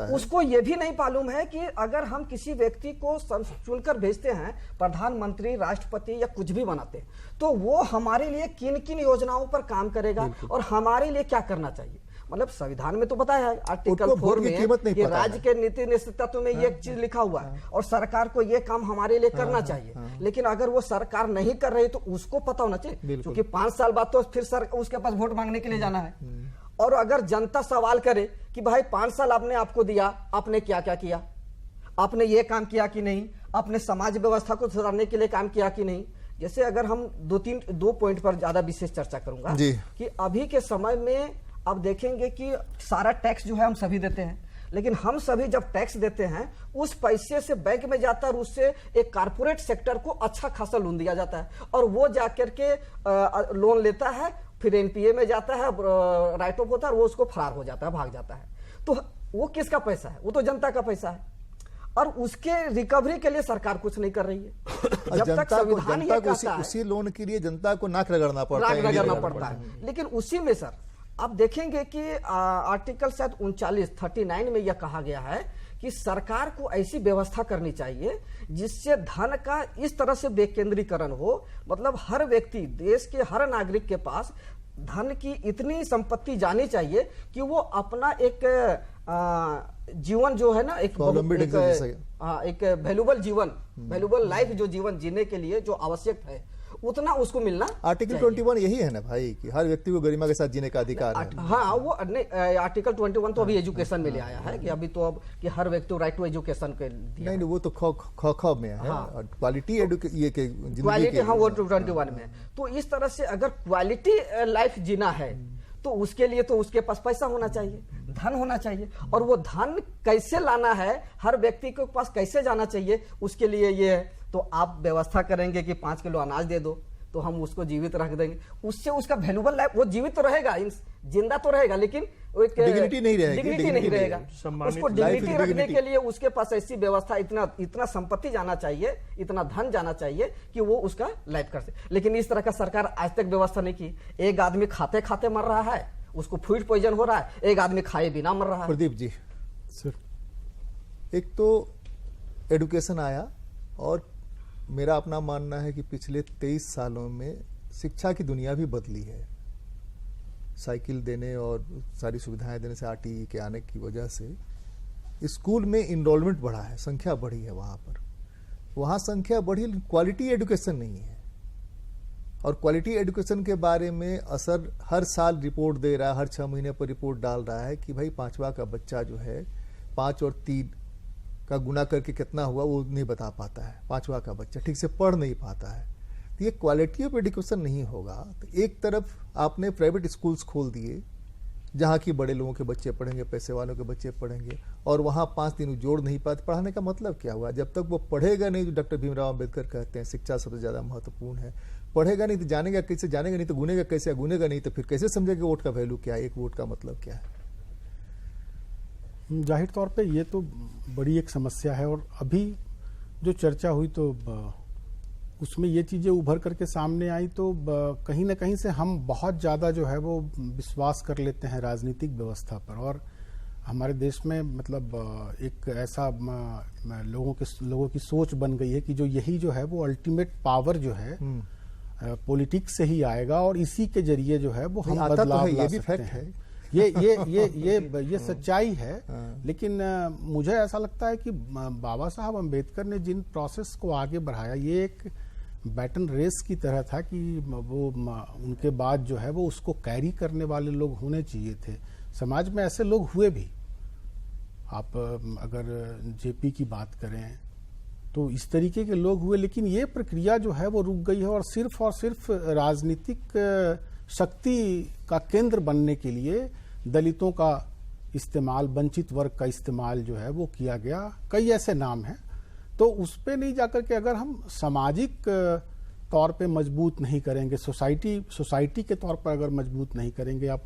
C: है। उसको ये भी नहीं मालूम है कि अगर हम किसी व्यक्ति को चुनकर भेजते हैं, प्रधानमंत्री, राष्ट्रपति या कुछ भी बनाते हैं, तो वो हमारे लिए किन किन योजनाओं पर काम करेगा और हमारे लिए क्या करना चाहिए। मतलब संविधान में तो बताया है आर्टिकल 4 में कि राज्य के नीति नेतृत्व में ये चीज लिखा हुआ है और सरकार को ये काम हमारे लिए करना चाहिए। लेकिन अगर वो सरकार नहीं कर रही तो उसको पता होना चाहिए, क्योंकि 5 साल बाद तो फिर उसके पास वोट मांगने के लिए जाना है। और अगर जनता सवाल करे कि भाई 5 साल आपने आपको दिया, आपने क्या क्या किया, आपने ये काम किया कि नहीं, आपने समाज व्यवस्था को सुधारने के लिए काम किया कि नहीं, जैसे अगर हम दो पॉइंट पर ज्यादा विशेष चर्चा करूंगा
A: जी।
C: कि अभी के समय में आप देखेंगे कि सारा टैक्स जो है हम सभी देते हैं, लेकिन हम सभी जब टैक्स देते हैं उस पैसे से बैंक में जाता है और उससे एक कारपोरेट सेक्टर को अच्छा खासा लोन दिया जाता है और वो जाकर के लोन लेता है, फिर एनपीए में जाता है, राइट ऑफ होता है और वो उसको फरार हो जाता है, भाग जाता है। तो वो किसका पैसा है? वो तो जनता का पैसा है और उसके रिकवरी के लिए सरकार कुछ नहीं कर रही है। जब तक संविधान ये कहता है
A: उसी लोन के लिए जनता को नाक रगड़ना पड़ता है।
C: लेकिन उसी में सर आप देखेंगे कि आर्टिकल शायद 39 में यह कहा गया है कि सरकार को ऐसी व्यवस्था करनी चाहिए जिससे धन का इस तरह से विकेंद्रीकरण हो, मतलब हर व्यक्ति, देश के हर नागरिक के पास धन की इतनी संपत्ति जानी चाहिए कि वो अपना एक जीवन जो है ना, एक वैल्यूबल जीवन, वैल्यूबल लाइफ जो जीवन जीने के लिए जो आवश्यक है उतना उसको मिलना।
A: आर्टिकल 21 यही है ना भाई कि हर व्यक्ति को गरिमा के साथ जीने का अधिकार है।
C: हाँ, वो आर्टिकल 21 तो अभी एजुकेशन में ले आया है कि अभी तो अब कि हर व्यक्ति को राइट टू एजुकेशन के दिया।
A: नहीं, वो तो ख में है। हाँ, क्वालिटी
C: क्वालिटी, हाँ वो 21 में। तो इस तरह से अगर क्वालिटी लाइफ जीना है तो उसके लिए तो उसके पास पैसा होना चाहिए, धन होना चाहिए, और वो धन कैसे लाना है, हर व्यक्ति के पास कैसे जाना चाहिए, उसके लिए ये है। तो आप व्यवस्था करेंगे कि 5 किलो अनाज दे दो तो हम उसको जीवित रख देंगे, उससे उसका वैल्यूबल लाइफ, वो जीवित तो रहेगा, जिंदा तो रहेगा, लेकिन
A: डिग्निटी नहीं रहेगी,
C: डिग्निटी नहीं रहेगा। उसको डिग्निटी रखने के लिए उसके पास ऐसी व्यवस्था, इतना संपत्ति जाना चाहिए, इतना धन जाना चाहिए कि वो उसका लाइफ कर सके। लेकिन इस तरह का सरकार आज तक व्यवस्था नहीं की। एक आदमी खाते खाते मर रहा है, उसको फूड पॉइजन हो रहा है, एक आदमी खाए बिना मर रहा है।
A: प्रदीप जी सर, एक तो एडुकेशन आया और मेरा अपना मानना है कि पिछले 23 सालों में शिक्षा की दुनिया भी बदली है। साइकिल देने और सारी सुविधाएं देने से, आरटीई के आने की वजह से स्कूल में इनरोलमेंट बढ़ा है, संख्या बढ़ी है। वहाँ संख्या बढ़ी, क्वालिटी एजुकेशन नहीं है। और क्वालिटी एजुकेशन के बारे में असर हर साल रिपोर्ट दे रहा है, हर 6 महीने पर रिपोर्ट डाल रहा है कि भाई 5वां का बच्चा जो है 5 और 3 का गुना करके कितना हुआ वो नहीं बता पाता है। 5वां का बच्चा ठीक से पढ़ नहीं पाता है। तो ये क्वालिटी ऑफ एजुकेशन नहीं होगा। तो एक तरफ आपने प्राइवेट स्कूल्स खोल दिए जहाँ की बड़े लोगों के बच्चे पढ़ेंगे, पैसे वालों के बच्चे पढ़ेंगे, और वहाँ 5 दिन जोड़ नहीं पाते। पढ़ाने का मतलब क्या हुआ? जब तक वो पढ़ेगा नहीं, जो डॉक्टर भीमराव अम्बेडकर कहते हैं शिक्षा सबसे ज़्यादा महत्वपूर्ण है, पढ़ेगा नहीं तो जानेगा कैसे, जानेगा नहीं तो गुनेगा कैसे, गुनेगा नहीं तो फिर कैसे समझेगा वोट का वैल्यू क्या है, एक वोट का मतलब क्या है।
D: जाहिर तौर पे ये तो बड़ी एक समस्या है। और अभी जो चर्चा हुई तो उसमें ये चीज़ें उभर करके सामने आई तो कहीं ना कहीं से हम बहुत ज़्यादा जो है वो विश्वास कर लेते हैं राजनीतिक व्यवस्था पर। और हमारे देश में मतलब एक ऐसा लोगों की सोच बन गई है कि जो यही जो है वो अल्टीमेट पावर जो है पॉलिटिक्स से ही आएगा और इसी के जरिए जो है वो हम बदलाव ला सकते हैं। ये सच्चाई है। लेकिन मुझे ऐसा लगता है कि बाबा साहब अम्बेडकर ने जिन प्रोसेस को आगे बढ़ाया, ये एक बैटन रेस की तरह था कि वो उनके बाद जो है वो उसको कैरी करने वाले लोग होने चाहिए थे। समाज में ऐसे लोग हुए भी। आप अगर जेपी की बात करें तो इस तरीके के लोग हुए, लेकिन ये प्रक्रिया जो है वो रुक गई है और सिर्फ राजनीतिक शक्ति का केंद्र बनने के लिए दलितों का इस्तेमाल, वंचित वर्ग का इस्तेमाल जो है वो किया गया। कई ऐसे नाम हैं। तो उस पे नहीं जाकर के अगर हम सामाजिक तौर पे मजबूत नहीं करेंगे, सोसाइटी के तौर पर अगर मजबूत नहीं करेंगे, आप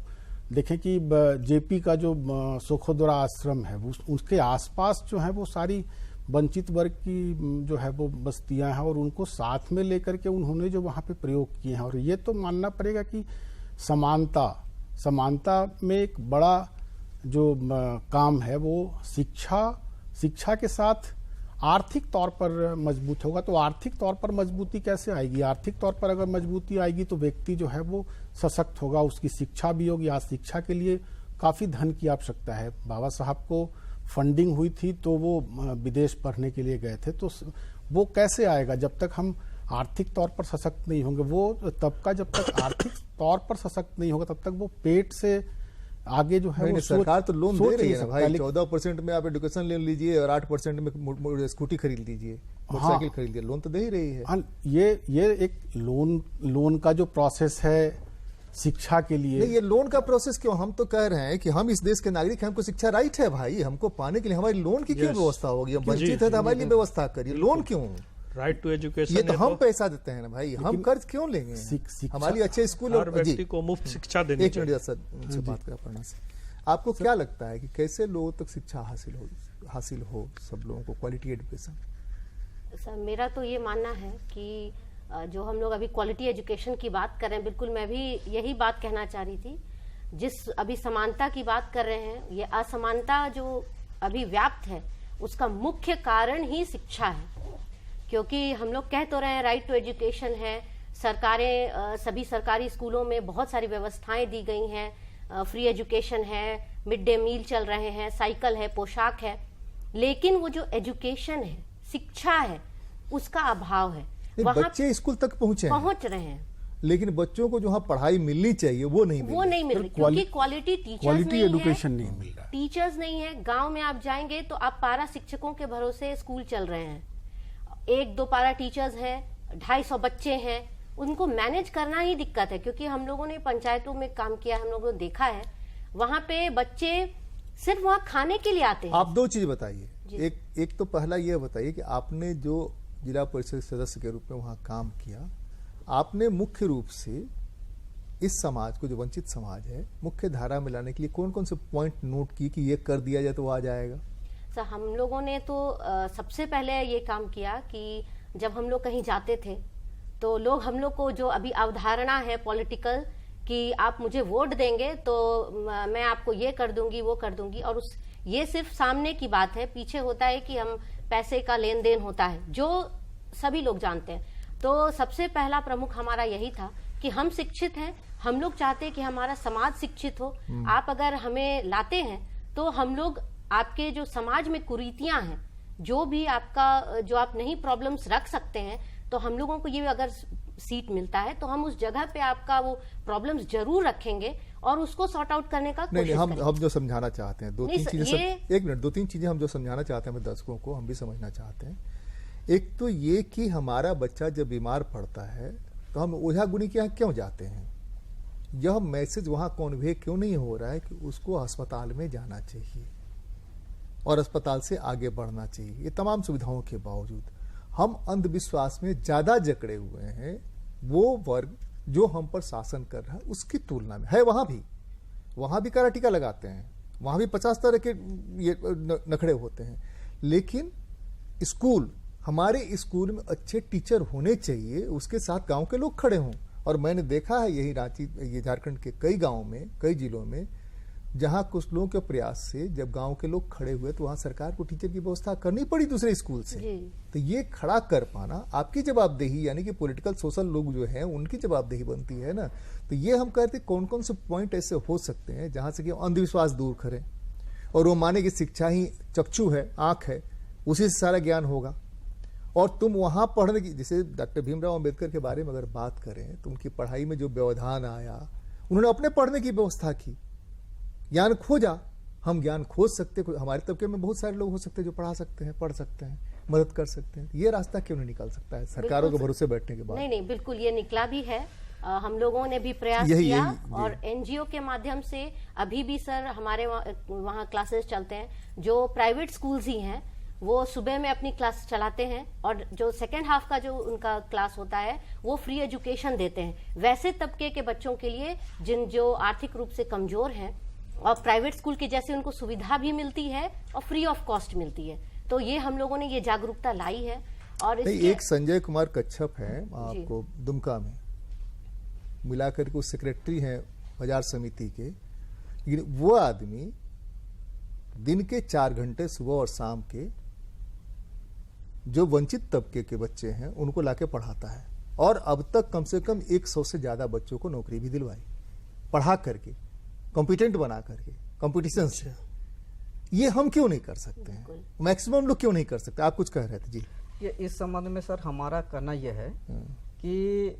D: देखें कि जेपी का जो सुखोदरा आश्रम है उसके आसपास जो है वो सारी वंचित वर्ग की जो है वो बस्तियां हैं और उनको साथ में लेकर के उन्होंने जो वहाँ पे प्रयोग किए हैं। और ये तो मानना पड़ेगा कि समानता में एक बड़ा जो काम है वो शिक्षा के साथ आर्थिक तौर पर मजबूत होगा। तो आर्थिक तौर पर मजबूती कैसे आएगी? आर्थिक तौर पर अगर मजबूती आएगी तो व्यक्ति जो है वो सशक्त होगा, उसकी शिक्षा भी होगी। आज शिक्षा के लिए काफ़ी धन की आवश्यकता है। बाबा साहब को फंडिंग हुई थी तो वो विदेश पढ़ने के लिए गए थे। तो वो कैसे आएगा जब तक हम आर्थिक तौर पर सशक्त नहीं होंगे? वो तबका जब तक आर्थिक तौर पर सशक्त नहीं होगा तब तक वो पेट से आगे जो है
A: नहीं,
D: वो
A: नहीं, सरकार तो लोन दे रही है ना भाई।
D: लेकिन
A: 14% में आप एजुकेशन लोन लीजिए और 8% में स्कूटी खरीद लीजिए, मोटरसाइकिल खरीद लीजिए, लोन तो दे ही रही है।
D: हाँ, ये एक लोन का जो प्रोसेस है शिक्षा के लिए,
A: नहीं, ये लोन का प्रोसेस क्यों? हम तो कह रहे हैं कि हम इस देश के नागरिक हैं, हमको शिक्षा राइट है भाई, हमको पाने के लिए हमारी लोन की क्यों व्यवस्था होगी? हम वंचित है तो हमारे लिए व्यवस्था करिए, लोन क्यों?
B: राइट टू एजुकेशन,
A: ये तो हम पैसा देते हैं ना भाई, हम कर्ज क्यों लेंगे? हमारी अच्छे स्कूल
B: हर व्यक्ति को मुफ्त शिक्षा देनी
A: एक मिनट सर, उनसे बात कर पढ़ना से आपको क्या लगता है कि कैसे लोगों तक शिक्षा हासिल हो सब लोगों को, क्वालिटी एजुकेशन?
E: सर मेरा तो ये मानना है कि जो हम लोग अभी क्वालिटी एजुकेशन की बात कर रहे हैं, बिल्कुल मैं भी यही बात कहना चाह रही थी। जिस अभी समानता की बात कर रहे हैं, ये असमानता जो अभी व्याप्त है उसका मुख्य कारण ही शिक्षा है। क्योंकि हम लोग कह तो रहे हैं राइट टू एजुकेशन है, सरकारें सभी सरकारी स्कूलों में बहुत सारी व्यवस्थाएं दी गई हैं, फ्री एजुकेशन है, मिड डे मील चल रहे हैं, साइकिल है, पोशाक है, लेकिन वो जो एजुकेशन है, शिक्षा है, उसका अभाव है।
A: बच्चे स्कूल तक पहुंच रहे हैं, लेकिन बच्चों को जो वहाँ पढ़ाई मिलनी चाहिए वो नहीं मिल रही,
E: क्योंकि क्वालिटी
D: एजुकेशन नहीं मिल रहा,
E: टीचर्स नहीं है। गांव में आप जाएंगे तो आप पारा शिक्षकों के भरोसे स्कूल चल रहे हैं, 1-2 पारा टीचर्स हैं, 250 बच्चे हैं, उनको मैनेज करना ही दिक्कत है। क्योंकि हम लोगों ने पंचायतों में काम किया, हम लोगों ने देखा है वहां पे बच्चे सिर्फ वहां खाने के लिए आते हैं।
A: आप 2 चीज बताइए, एक तो पहला ये बताइए कि आपने जो जिला परिषद सदस्य के रूप में वहां काम किया, आपने मुख्य रूप से इस समाज को, जो वंचित समाज है, मुख्य धारा में लाने के लिए कौन कौन से पॉइंट नोट किए कि ये कर दिया जाए तो वो आ जाएगा?
E: सर हम लोगों ने तो सबसे पहले ये काम किया कि जब हम लोग कहीं जाते थे तो लोग हम लोग को जो अभी अवधारणा है पॉलिटिकल कि आप मुझे वोट देंगे तो मैं आपको ये कर दूंगी, वो कर दूंगी, और ये सिर्फ सामने की बात है, पीछे होता है कि हम पैसे का लेन देन होता है, जो सभी लोग जानते हैं। तो सबसे पहला प्रमुख हमारा यही था कि हम शिक्षित हैं, हम लोग चाहते हैं कि हमारा समाज शिक्षित हो। आप अगर हमें लाते हैं तो हम लोग आपके जो समाज में कुरीतियां हैं, जो भी आपका जो आप नहीं प्रॉब्लम्स रख सकते हैं, तो हम लोगों को ये अगर सीट मिलता है तो हम उस जगह पे आपका वो प्रॉब्लम्स जरूर रखेंगे और उसको सॉर्ट आउट करने का कोशिश करेंगे।
A: हम जो समझाना चाहते हैं 2-3 चीजें, एक मिनट, 2-3 चीजें हम जो समझाना चाहते हैं अपने दर्शकों को, हम भी समझना चाहते हैं। एक तो ये कि हमारा बच्चा जब बीमार पड़ता है तो हम ओझा गुनी के यहाँ क्यों जाते हैं? यह मैसेज वहां कॉन्वे क्यों नहीं हो रहा है कि उसको अस्पताल में जाना चाहिए और अस्पताल से आगे बढ़ना चाहिए? ये तमाम सुविधाओं के बावजूद हम अंधविश्वास में ज्यादा जकड़े हुए हैं। वो वर्ग जो हम पर शासन कर रहा है उसकी तुलना में है, वहां भी काला टीका लगाते हैं, वहां भी 50 तरह के ये नखड़े होते हैं, लेकिन स्कूल, हमारे स्कूल में अच्छे टीचर होने चाहिए, उसके साथ गांव के लोग खड़े हों। और मैंने देखा है यही रांची, ये झारखंड के कई गांवों में, कई जिलों में, जहां कुछ लोगों के प्रयास से जब गांव के लोग खड़े हुए तो वहां सरकार को टीचर की व्यवस्था करनी पड़ी दूसरे स्कूल से। तो ये खड़ा कर पाना आपकी जवाबदेही, यानी कि पॉलिटिकल सोशल लोग जो हैं उनकी जवाबदेही बनती है ना। तो ये हम कहते हैं कौन कौन से पॉइंट ऐसे हो सकते हैं जहां से कि अंधविश्वास दूर करें और वो माने कि शिक्षा ही चक्षु है, आंख है, उसी से सारा ज्ञान होगा। और तुम वहां पढ़ने की, जैसे डॉक्टर भीमराव अंबेडकर के बारे में अगर बात करें तो उनकी पढ़ाई में जो व्यवधान आया, उन्होंने अपने पढ़ने की व्यवस्था की, ज्ञान खोजा। हम ज्ञान खोज सकते, हमारे तबके में बहुत सारे लोग हो सकते हैं जो पढ़ा सकते हैं, पढ़ सकते हैं, मदद कर सकते हैं। ये रास्ता क्यों नहीं निकल सकता है सरकारों के भरोसे बैठने के बाद?
E: नहीं, बिल्कुल ये निकला भी है। हम लोगों ने भी प्रयास किया और एनजीओ के माध्यम से अभी भी सर हमारे वहाँ क्लासेस चलते हैं। जो प्राइवेट स्कूल्स ही हैं वो सुबह में अपनी क्लास चलाते हैं और जो सेकेंड हाफ का जो उनका क्लास होता है वो फ्री एजुकेशन देते हैं वैसे तबके के बच्चों के लिए जो आर्थिक रूप से कमजोर हैं, और प्राइवेट स्कूल के जैसे उनको सुविधा भी मिलती है और फ्री ऑफ कॉस्ट मिलती है। तो ये हम लोगों ने ये जागरूकता लाई है। और
A: एक संजय कुमार कच्छप है आपको दुमका में, मिलाकर के सेक्रेटरी हैं बाजार समिति के, लेकिन वो आदमी दिन के 4 घंटे सुबह और शाम के जो वंचित तबके के बच्चे हैं उनको लाके पढ़ाता है, और अब तक कम से कम 100 से ज्यादा बच्चों को नौकरी भी दिलवाई, पढ़ा करके, कॉम्पिटेंट बना करके, कंपटीशन से। ये हम क्यों नहीं कर सकते हैं? मैक्सिमम लोग क्यों नहीं कर सकते? आप कुछ कह रहे थे जी।
C: ये इस संबंध में सर हमारा कहना यह है कि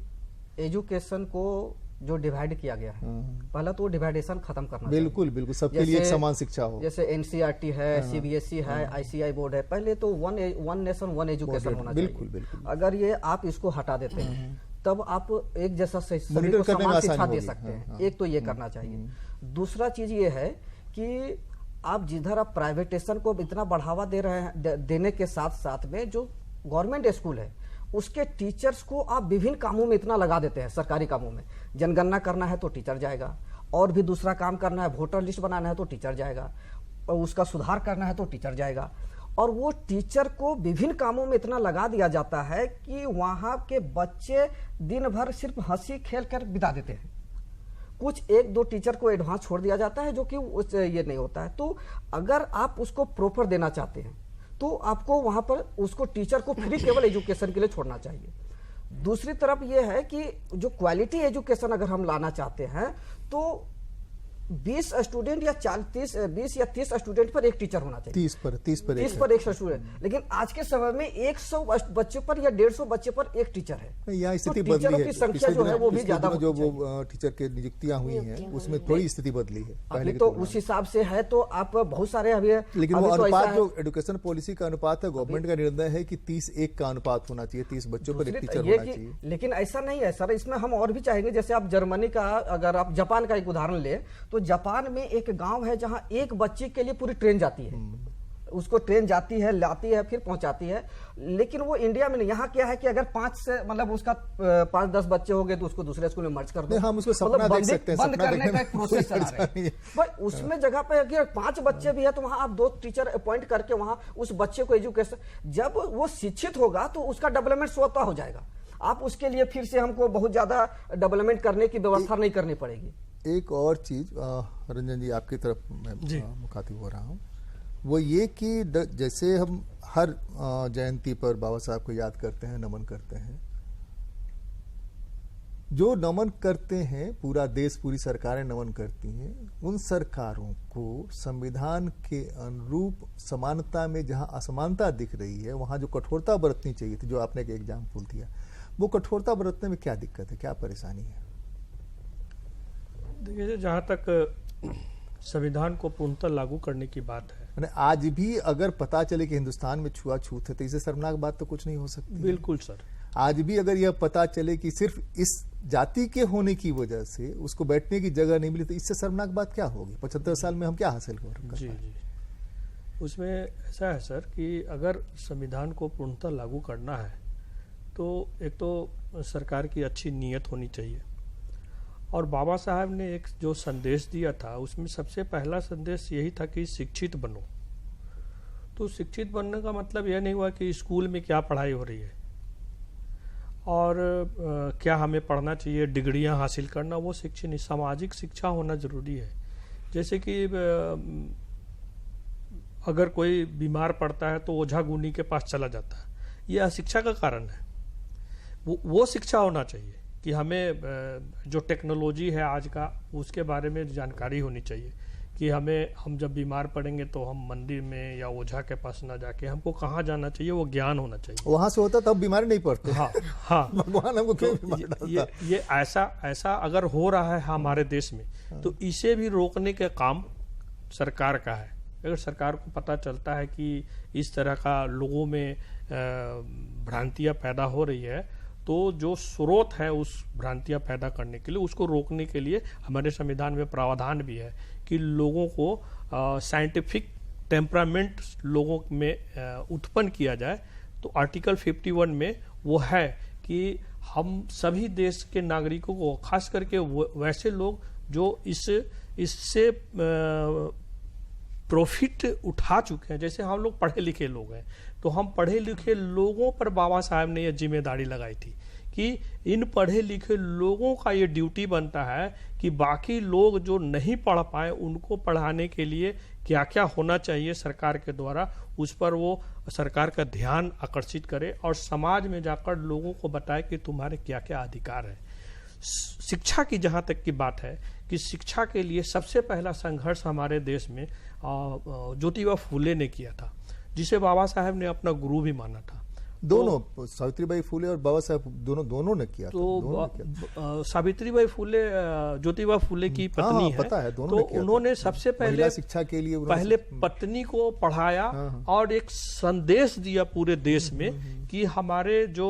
C: एजुकेशन को जो डिवाइड किया गया है, पहला तो डिवाइडेशन खत्म करना चाहिए।
A: बिल्कुल बिल्कुल, सबके लिए एक समान शिक्षा हो।
C: जैसे एनसीईआरटी है, सीबीएसई है, आईसीआई बोर्ड है, पहले तो वन नेशन वन एजुकेशन होना चाहिए।
A: बिल्कुल बिल्कुल।
C: अगर ये आप इसको हटा देते हैं तब आप एक जैसा सभी को
A: मॉनिटर करने में
C: समान शिक्षा
A: आसानी
C: दे
A: होगी।
C: सकते हैं।
A: हाँ।
C: एक तो ये करना चाहिए। दूसरा चीज ये है कि आप जिधर आप प्राइवेटेशन को इतना बढ़ावा दे रहे हैं, देने के साथ साथ में जो गवर्नमेंट स्कूल है उसके टीचर्स को आप विभिन्न कामों में इतना लगा देते हैं। सरकारी कामों में जनगणना करना है तो टीचर जाएगा, और भी दूसरा काम करना है, वोटर लिस्ट बनाना है तो टीचर जाएगा, और उसका सुधार करना है तो टीचर जाएगा। और वो टीचर को विभिन्न कामों में इतना लगा दिया जाता है कि वहां के बच्चे दिन भर सिर्फ हंसी खेल कर बिता देते हैं। कुछ एक दो टीचर को एडवांस छोड़ दिया जाता है जो कि ये नहीं होता है। तो अगर आप उसको प्रॉपर देना चाहते हैं तो आपको वहां पर उसको टीचर को फ्री केवल एजुकेशन के लिए छोड़ना चाहिए। दूसरी तरफ ये है कि जो क्वालिटी एजुकेशन अगर हम लाना चाहते हैं तो 20 स्टूडेंट या 20 या 30 स्टूडेंट पर एक टीचर होना चाहिए।
A: 30 पर
C: एक स्टूडेंट। लेकिन आज के समय में 100 बच्चे पर या 150 बच्चे पर एक टीचर है।
A: यहाँ स्थिति
C: तो टीचरों
A: बदली
C: की
A: है।
C: संख्या जो है वो भी ज्यादा
A: जो वो टीचर के नियुक्तियां हुई हैं उसमें थोड़ी स्थिति बदली है
C: अभी तो उस हिसाब से है। तो आप बहुत सारे अभी,
A: लेकिन वो
C: अभी तो
A: अनुपात
C: ऐसा
A: जो एजुकेशन पॉलिसी का अनुपात है, गवर्नमेंट का निर्णय है कि 30:1 का अनुपात होना चाहिए, 30 बच्चों पर एक टीचर
C: ये
A: होना
C: कि,
A: चाहिए।
C: लेकिन ऐसा नहीं है सर। इसमें हम और भी चाहेंगे, जैसे आप जर्मनी का, अगर आप जापान का एक उदाहरण ले तो जापान में एक गांव है जहां एक बच्चे के लिए पूरी ट्रेन जाती है। उसको ट्रेन जाती है, लाती है, फिर पहुंचाती है। लेकिन वो इंडिया में नहीं। यहाँ क्या है कि अगर 5 से मतलब उसका 5-10 बच्चे हो गए तो उसको दूसरे स्कूल में मर्ज कर दो।
A: हम उसको सपना देख सकते हैं,
C: बंद
A: सपना
C: करने का एक प्रोसेस चला रहे हैं। भाई उसमें जगह पे अगर 5 बच्चे भी है तो वहां आप 2 टीचर अपॉइंट करके वहां उस बच्चे को एजुकेशन, जब वो शिक्षित होगा तो उसका डेवलपमेंट स्वतः हो जाएगा। आप उसके लिए फिर से हमको बहुत ज्यादा डेवलपमेंट करने की व्यवस्था नहीं करनी पड़ेगी।
A: एक और चीज रंजन जी आपकी तरफ मैं मुखातिब हो रहा हूँ, वो ये कि जैसे हम हर जयंती पर बाबा साहब को याद करते हैं, नमन करते हैं, जो नमन करते हैं पूरा देश, पूरी सरकारें नमन करती हैं, उन सरकारों को संविधान के अनुरूप समानता में जहां असमानता दिख रही है वहां जो कठोरता बरतनी चाहिए थी, जो आपने एक एग्जाम्पल दिया, वो कठोरता बरतने में क्या दिक्कत है, क्या परेशानी है?
B: देखिए, जहाँ तक संविधान को पूर्णतः लागू करने की बात है,
A: मैंने आज भी अगर पता चले कि हिंदुस्तान में छुआछूत है तो इससे शर्मनाक बात तो कुछ नहीं हो सकती।
B: बिल्कुल सर।
A: आज भी अगर यह पता चले कि सिर्फ इस जाति के होने की वजह से उसको बैठने की जगह नहीं मिली तो इससे शर्मनाक बात क्या होगी? 75 साल में हम क्या हासिल कर पाए?
B: जी जी, उसमें ऐसा है सर कि अगर संविधान को पूर्णतः लागू करना है तो एक तो सरकार की अच्छी नीयत होनी चाहिए, और बाबा साहब ने एक जो संदेश दिया था उसमें सबसे पहला संदेश यही था कि शिक्षित बनो। तो शिक्षित बनने का मतलब यह नहीं हुआ कि स्कूल में क्या पढ़ाई हो रही है और क्या हमें पढ़ना चाहिए, डिग्रियां हासिल करना, वो शिक्षा नहीं, सामाजिक शिक्षा होना जरूरी है। जैसे कि अगर कोई बीमार पड़ता है तो ओझा गुनी के पास चला जाता है, ये अशिक्षा का कारण है। वो शिक्षा होना चाहिए कि हमें जो टेक्नोलॉजी है आज का उसके बारे में जानकारी होनी चाहिए कि हम जब बीमार पड़ेंगे तो हम मंदिर में या ओझा के पास ना जाके हमको कहाँ जाना चाहिए, वो ज्ञान होना चाहिए।
A: वहां से होता तब बीमारी नहीं पड़ती।
B: हाँ हाँ
A: भगवान हमको क्यों
B: तो
A: बीमार डालता?
B: ये ऐसा अगर हो रहा है हमारे देश में तो इसे भी रोकने का काम सरकार का है। अगर सरकार को पता चलता है कि इस तरह का लोगों में भ्रांतियां पैदा हो रही है तो जो स्रोत है उस भ्रांतियां पैदा करने के लिए, उसको रोकने के लिए हमारे संविधान में प्रावधान भी है कि लोगों को साइंटिफिक टेम्परामेंट लोगों में उत्पन्न किया जाए। तो आर्टिकल 51 में वो है कि हम सभी देश के नागरिकों को, खास करके वैसे लोग जो इससे प्रॉफिट उठा चुके हैं, जैसे हम लोग पढ़े लिखे लोग हैं, तो हम पढ़े लिखे लोगों पर बाबा साहब ने यह जिम्मेदारी लगाई थी कि इन पढ़े लिखे लोगों का ये ड्यूटी बनता है कि बाकी लोग जो नहीं पढ़ पाए उनको पढ़ाने के लिए क्या क्या होना चाहिए सरकार के द्वारा, उस पर वो सरकार का ध्यान आकर्षित करे और समाज में जाकर लोगों को बताए कि तुम्हारे क्या क्या अधिकार है। शिक्षा की जहाँ तक की बात है कि शिक्षा के लिए सबसे पहला संघर्ष हमारे देश में ज्योतिबा फूले ने किया था, जिसे बाबा साहब ने अपना गुरु भी माना था।
A: दोनों सावित्रीबाई फुले और बाबा साहेब दोनों ने किया।
B: तो सावित्रीबाई फुले ज्योतिबा फुले की पत्नी है,
A: पता है, दोनों
B: तो
A: ने किया
B: उन्होंने सबसे पहले
A: शिक्षा के लिए
B: पहले पत्नी को पढ़ाया और एक संदेश दिया पूरे देश में कि हमारे जो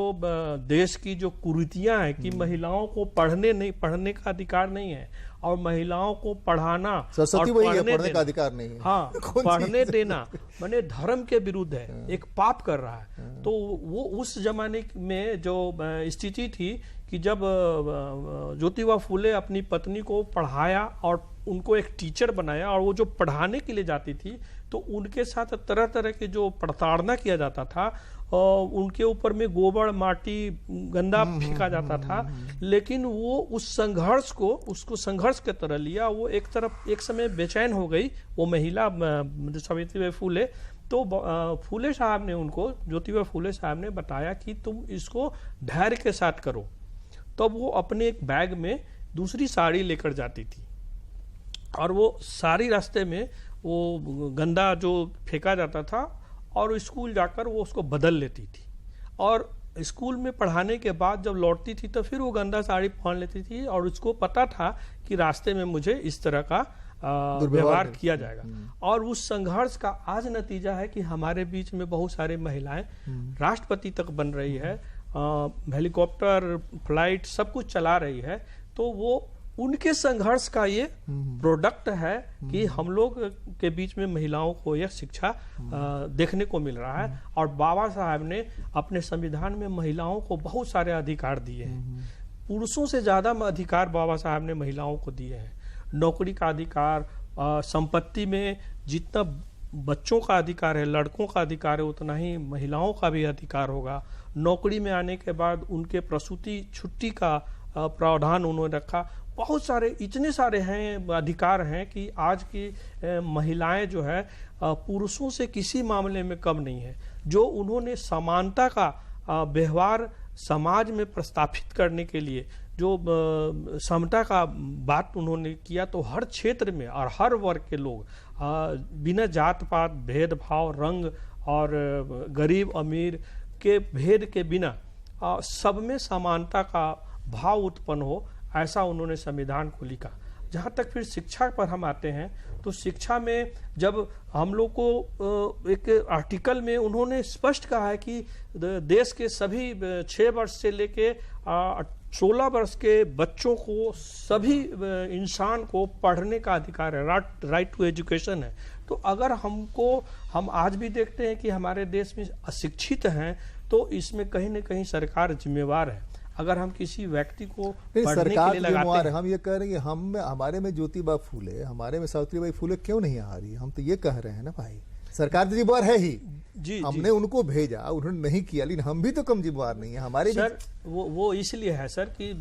B: देश की जो कुरीतियां हैं कि महिलाओं को पढ़ने का अधिकार नहीं है और महिलाओं को पढ़ाना
A: सरस्वती वही है, पढ़ने का अधिकार नहीं है।
B: हाँ, पढ़ने देना माने धर्म के विरुद्ध है, एक पाप कर रहा है। तो वो उस जमाने में जो स्थिति थी कि जब ज्योतिबा फुले अपनी पत्नी को पढ़ाया और उनको एक टीचर बनाया और वो जो पढ़ाने के लिए जाती थी तो उनके साथ तरह तरह के जो प्रताड़ना किया जाता था और उनके ऊपर में गोबर माटी गंदा फेंका जाता था, लेकिन वो उस संघर्ष को उसको संघर्ष की तरह लिया। वो एक समय बेचैन हो गई वो महिला सावित्रीबाई फुले, तो फुले साहब ने उनको ज्योतिबा फुले साहब ने बताया कि तुम इसको धैर्य के साथ करो। तब वो अपने एक बैग में दूसरी साड़ी लेकर जाती थी और वो सारी रास्ते में वो गंदा जो फेंका जाता था और स्कूल जाकर वो उसको बदल लेती थी और स्कूल में पढ़ाने के बाद जब लौटती थी तो फिर वो गंदा साड़ी पहन लेती थी और उसको पता था कि रास्ते में मुझे इस तरह का व्यवहार किया जाएगा। और उस संघर्ष का आज नतीजा है कि हमारे बीच में बहुत सारे महिलाएं राष्ट्रपति तक बन रही है, हेलीकॉप्टर फ्लाइट सब कुछ चला रही है। तो वो उनके संघर्ष का ये प्रोडक्ट है कि हम लोग के बीच में महिलाओं को यह शिक्षा देखने को मिल रहा है। और बाबा साहब ने अपने संविधान में महिलाओं को बहुत सारे अधिकार दिए हैं, पुरुषों से ज्यादा अधिकार बाबा साहब ने महिलाओं को दिए हैं। नौकरी का अधिकार, संपत्ति में जितना बच्चों का अधिकार है, लड़कों का अधिकार है, उतना ही महिलाओं का भी अधिकार होगा। नौकरी में आने के बाद उनके प्रसूति छुट्टी का प्रावधान उन्होंने रखा। बहुत सारे इतने सारे हैं अधिकार हैं कि आज की महिलाएं जो है पुरुषों से किसी मामले में कम नहीं है। जो उन्होंने समानता का व्यवहार समाज में प्रस्तापित करने के लिए जो समता का बात उन्होंने किया, तो हर क्षेत्र में और हर वर्ग के लोग बिना जात पात भेदभाव रंग और गरीब अमीर के भेद के बिना सब में समानता का भाव उत्पन्न हो, ऐसा उन्होंने संविधान को लिखा। जहाँ तक फिर शिक्षा पर हम आते हैं तो शिक्षा में जब हम लोग को एक आर्टिकल में उन्होंने स्पष्ट कहा है कि देश के सभी 6 वर्ष से लेके 16 वर्ष के बच्चों को, सभी इंसान को पढ़ने का अधिकार है, राइट टू एजुकेशन है। तो अगर हम आज भी देखते हैं कि हमारे देश में अशिक्षित हैं तो इसमें कहीं न कहीं सरकार जिम्मेवार है। अगर हम किसी व्यक्ति को पढ़ने के लिए लगाते हैं,
A: हम ये कह रहे हैं कि हमारे में ज्योतिबा फुले, हमारे में सावित्रीबाई फुले क्यों नहीं आ रही? हम तो ये कह रहे हैं ना भाई, सरकार तो जिम्मेवार है ही जी, हमने उनको भेजा, उन्होंने नहीं किया, लेकिन हम भी तो कम जिम्मेवार नहीं है हमारे
B: सर। वो इसलिए है सर कि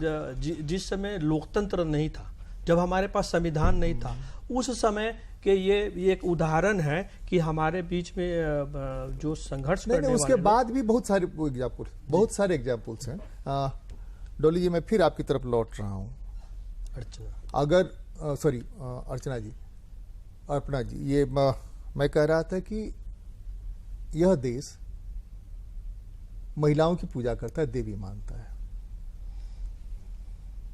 B: जिस समय लोकतंत्र नहीं था, जब हमारे पास संविधान नहीं था, उस समय के ये एक उदाहरण है कि हमारे बीच में जो संघर्ष करने वाले
A: उसके बाद भी बहुत सारे एग्जाम्पल्स हैं। डॉली जी, मैं फिर आपकी तरफ लौट रहा हूँ। अर्चना जी, अर्पणा जी, ये मैं कह रहा था कि यह देश महिलाओं की पूजा करता है, देवी मानता है,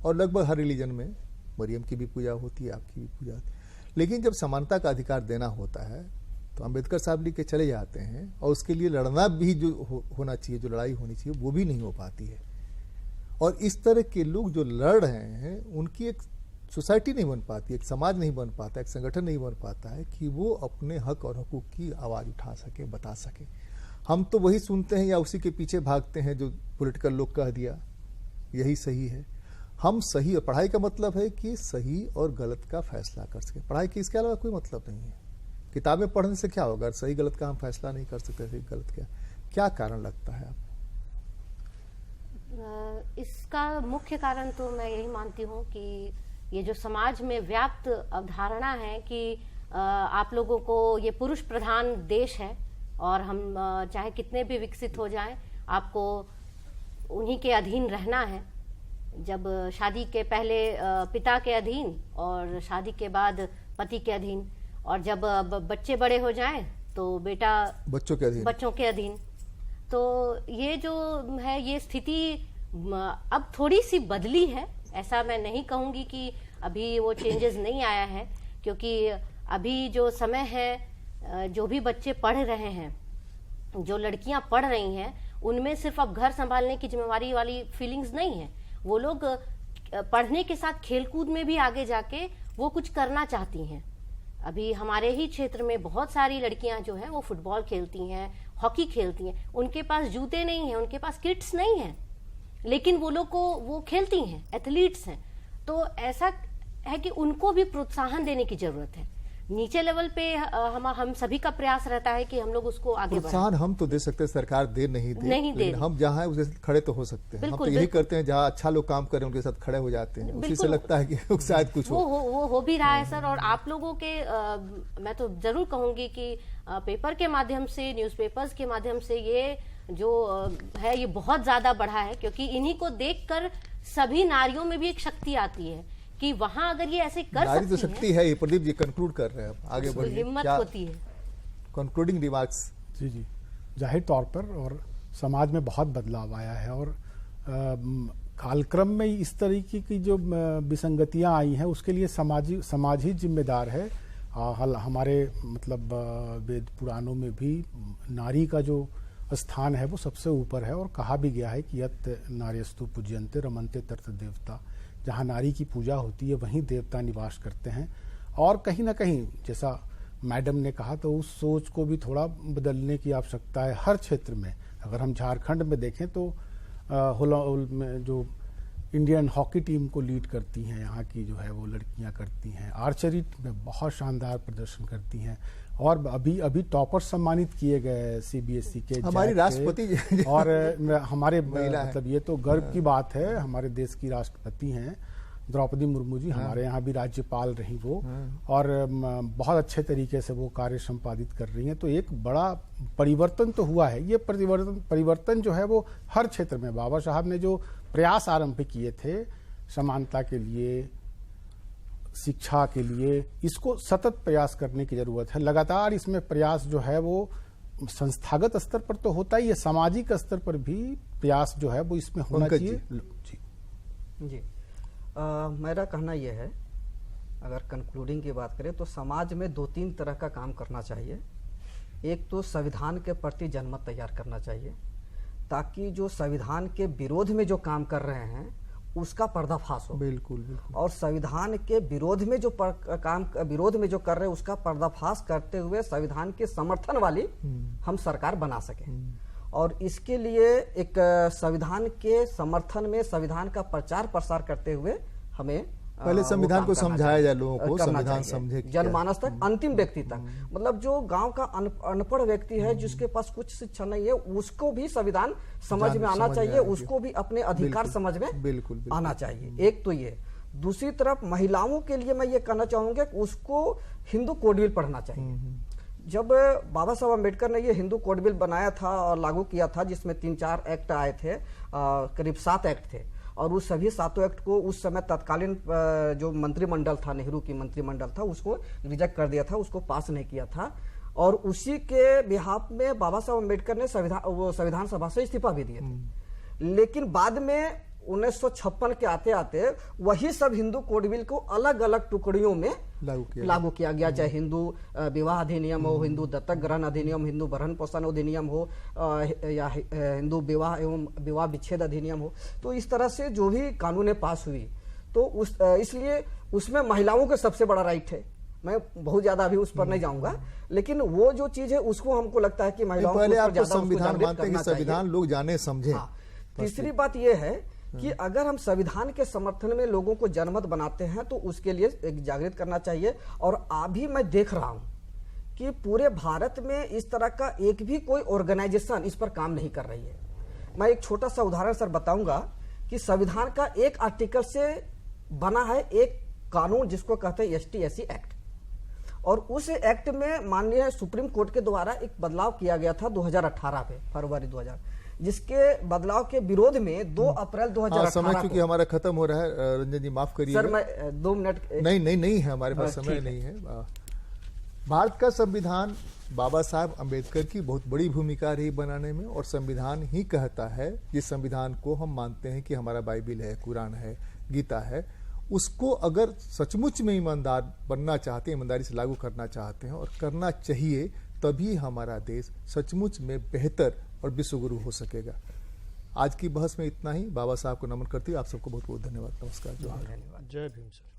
A: और लगभग हर रिलीजन में मरियम की भी पूजा होती है, आपकी भी पूजा होती है। लेकिन जब समानता का अधिकार देना होता है तो अंबेडकर साहब लिख के चले जाते हैं, और उसके लिए लड़ना भी जो होना चाहिए, जो लड़ाई होनी चाहिए, वो भी नहीं हो पाती है। और इस तरह के लोग जो लड़ रहे हैं उनकी एक सोसाइटी नहीं बन पाती, एक समाज नहीं बन पाता, एक संगठन नहीं बन पाता है कि वो अपने हक और हकूक की आवाज उठा सके, बता सके। हम तो वही सुनते हैं या उसी के पीछे भागते हैं जो पॉलिटिकल लोग कह दिया यही सही है। हम सही, पढ़ाई का मतलब है कि सही और गलत का फैसला कर सके। पढ़ाई की इसके अलावा कोई मतलब नहीं है। किताबें पढ़ने से क्या होगा? सही गलत का हम फैसला नहीं कर सकते, सही गलत क्या कारण लगता है आपको?
E: इसका मुख्य कारण तो मैं यही मानती हूँ कि ये जो समाज में व्याप्त अवधारणा है कि आप लोगों को ये पुरुष प्रधान देश है और हम चाहे कितने भी विकसित हो जाएं, आपको उन्हीं के अधीन रहना है। जब शादी के पहले पिता के अधीन और शादी के बाद पति के अधीन, और जब बच्चे बड़े हो जाएं तो बेटा बच्चों के अधीन। तो ये जो है ये स्थिति अब थोड़ी सी बदली है। ऐसा मैं नहीं कहूंगी कि अभी वो चेंजेस नहीं आया है, क्योंकि अभी जो समय है, जो भी बच्चे पढ़ रहे हैं, जो लड़कियां पढ़ रही हैं, उनमें सिर्फ अब घर संभालने की जिम्मेवारी वाली फीलिंग्स नहीं है। वो लोग पढ़ने के साथ खेलकूद में भी आगे जाके वो कुछ करना चाहती हैं। अभी हमारे ही क्षेत्र में बहुत सारी लड़कियां जो हैं वो फुटबॉल खेलती हैं, हॉकी खेलती हैं। उनके पास जूते नहीं हैं, उनके पास किट्स नहीं हैं, लेकिन वो लोग को वो खेलती हैं, एथलीट्स हैं। तो ऐसा है कि उनको भी प्रोत्साहन देने की जरूरत है। नीचे लेवल पे हम सभी का प्रयास रहता है कि हम लोग उसको आगे
A: प्रोत्साहन हम तो दे सकते हैं, सरकार दे नहीं दे, लेकिन हम जहाँ है उसके साथ खड़े तो हो सकते हैं। हम तो यही करते हैं, जहाँ अच्छा लोग काम कर रहे हैं उनके साथ खड़े हो जाते हैं। उसी से लगता है कि शायद कुछ
E: वो हो भी रहा है सर। और आप लोगों के मैं तो जरूर कहूंगी कि पेपर के माध्यम से, न्यूज़पेपर्स के माध्यम से ये जो है ये बहुत ज्यादा बढ़ा है, क्योंकि इन्हीं को देखकर सभी नारियों में भी एक शक्ति आती है कि वहां अगर ये ऐसे कर सकती
A: तो शक्ति है। ये प्रदीप जी कंक्लूड कर रहे हैं, आगे बढ़िए,
E: हिम्मत होती है।
A: Concluding remarks.
D: जी, जाहिर तौर पर और समाज में बहुत बदलाव आया है, और कालक्रम में इस तरीके की जो विसंगतियां आई हैं उसके लिए समाज ही जिम्मेदार है। हमारे मतलब वेद पुराणों में भी नारी का जो स्थान है वो सबसे ऊपर है, और कहा भी गया है कि यत् नार्यस्तु पूज्यन्ते रमन्ते तत्र देवता। जहाँ नारी की पूजा होती है वहीं देवता निवास करते हैं। और कहीं ना कहीं जैसा मैडम ने कहा, तो उस सोच को भी थोड़ा बदलने की आवश्यकता है हर क्षेत्र में। अगर हम झारखंड में देखें तो में जो इंडियन हॉकी टीम को लीड करती हैं यहाँ की जो है वो लड़कियाँ करती हैं, आर्चरी में बहुत शानदार प्रदर्शन करती हैं, और अभी टॉपर सम्मानित किए गए सीबीएसई के
A: हमारी राष्ट्रपति
D: और हमारे मतलब ये तो गर्व की बात है। हमारे देश की राष्ट्रपति हैं द्रौपदी मुर्मू जी, हमारे यहाँ भी राज्यपाल रही वो, और बहुत अच्छे तरीके से वो कार्य संपादित कर रही हैं। तो एक बड़ा परिवर्तन तो हुआ है। ये परिवर्तन जो है वो हर क्षेत्र में बाबा साहब ने जो प्रयास आरंभ किए थे समानता के लिए, शिक्षा के लिए, इसको सतत प्रयास करने की जरूरत है। लगातार इसमें प्रयास जो है वो संस्थागत स्तर पर तो होता ही है, सामाजिक स्तर पर भी प्रयास जो है वो इसमें होना चाहिए।
C: जी मेरा कहना यह है, अगर कंक्लूडिंग की बात करें तो समाज में 2-3 तरह का काम करना चाहिए। एक तो संविधान के प्रति जनमत तैयार करना चाहिए, ताकि जो संविधान के विरोध में जो काम कर रहे हैं उसका पर्दाफाश हो।
A: बिल्कुल बिल्कुल। और
C: संविधान के विरोध में जो विरोध में जो कर रहे हैं उसका पर्दाफाश करते हुए संविधान के समर्थन वाली हम सरकार बना सके। और इसके लिए एक संविधान के समर्थन में संविधान का प्रचार प्रसार करते हुए हमें
A: पहले संविधान को समझाया जाए, लोगों को संविधान समझे,
C: जनमानस तक, अंतिम व्यक्ति तक। मतलब जो गांव का अनपढ़ व्यक्ति है जिसके पास कुछ शिक्षा नहीं है, उसको भी संविधान समझ में आना चाहिए, उसको भी अपने अधिकार समझ में बिल्कुल आना चाहिए। एक तो ये। दूसरी तरफ महिलाओं के लिए मैं ये कहना चाहूंगा कि उसको हिंदू कोड बिल पढ़ना चाहिए। जब बाबा साहब अम्बेडकर ने ये हिंदू कोड बिल बनाया था और लागू किया था, जिसमें 3-4 एक्ट आए थे, करीब 7 एक्ट थे, और उस सभी 7 एक्ट को उस समय तत्कालीन जो मंत्रिमंडल था, नेहरू की मंत्रिमंडल था, उसको रिजेक्ट कर दिया था, उसको पास नहीं किया था। और उसी के बिहाफ में बाबा साहब अम्बेडकर ने संविधान सभा से इस्तीफा भी दिए थे। लेकिन बाद में 1956 के आते आते वही सब हिंदू कोड बिल को अलग अलग टुकड़ियों में लागू किया गया, चाहे हिंदू विवाह अधिनियम हो, हिंदू दत्तक ग्रहण अधिनियम, हिंदू भरण पोषण अधिनियम हो, या हिंदू विवाह एवं विवाह विच्छेद अधिनियम हो। तो इस तरह से जो भी कानूनें पास हुई, तो इसलिए उसमें महिलाओं का सबसे बड़ा राइट है। मैं बहुत ज्यादा अभी उस पर नहीं जाऊंगा, लेकिन वो जो चीज है उसको हमको लगता है कि महिलाओं को
A: संविधान लोग जाने समझे।
C: तीसरी बात यह है कि अगर हम संविधान के समर्थन में लोगों को जनमत बनाते हैं तो उसके लिए एक जागृत करना चाहिए। और अभी मैं देख रहा हूं कि पूरे भारत में इस तरह का एक भी कोई ऑर्गेनाइजेशन इस पर काम नहीं कर रही है। मैं एक छोटा सा उदाहरण सर बताऊंगा कि संविधान का एक आर्टिकल से बना है एक कानून जिसको कहते हैं ST/SC एक्ट, और उस एक्ट में माननीय सुप्रीम कोर्ट के द्वारा एक बदलाव किया गया था 2018 में, फरवरी 2000, जिसके बदलाव के विरोध में 2 अप्रैल 2018
A: समय चूंकि हमारा खत्म हो रहा है, रंजन जी माफ करिए
C: सर, मैं 2 मिनट
A: नहीं है हमारे पास समय नहीं है। भारत का संविधान बाबा साहब अम्बेडकर की बहुत बड़ी भूमिका रही बनाने में, और संविधान ही कहता है, जिस संविधान को हम मानते हैं कि हमारा बाइबिल है, कुरान है, गीता है, उसको अगर सचमुच में ईमानदार बनना चाहते हैं, ईमानदारी से लागू करना चाहते हैं और करना चाहिए, तभी हमारा देश सचमुच में बेहतर और विश्वगुरु हो सकेगा। आज की बहस में इतना ही। बाबा साहब को नमन करती हूँ। आप सबको बहुत बहुत धन्यवाद। नमस्कार।
B: जय भीम सर।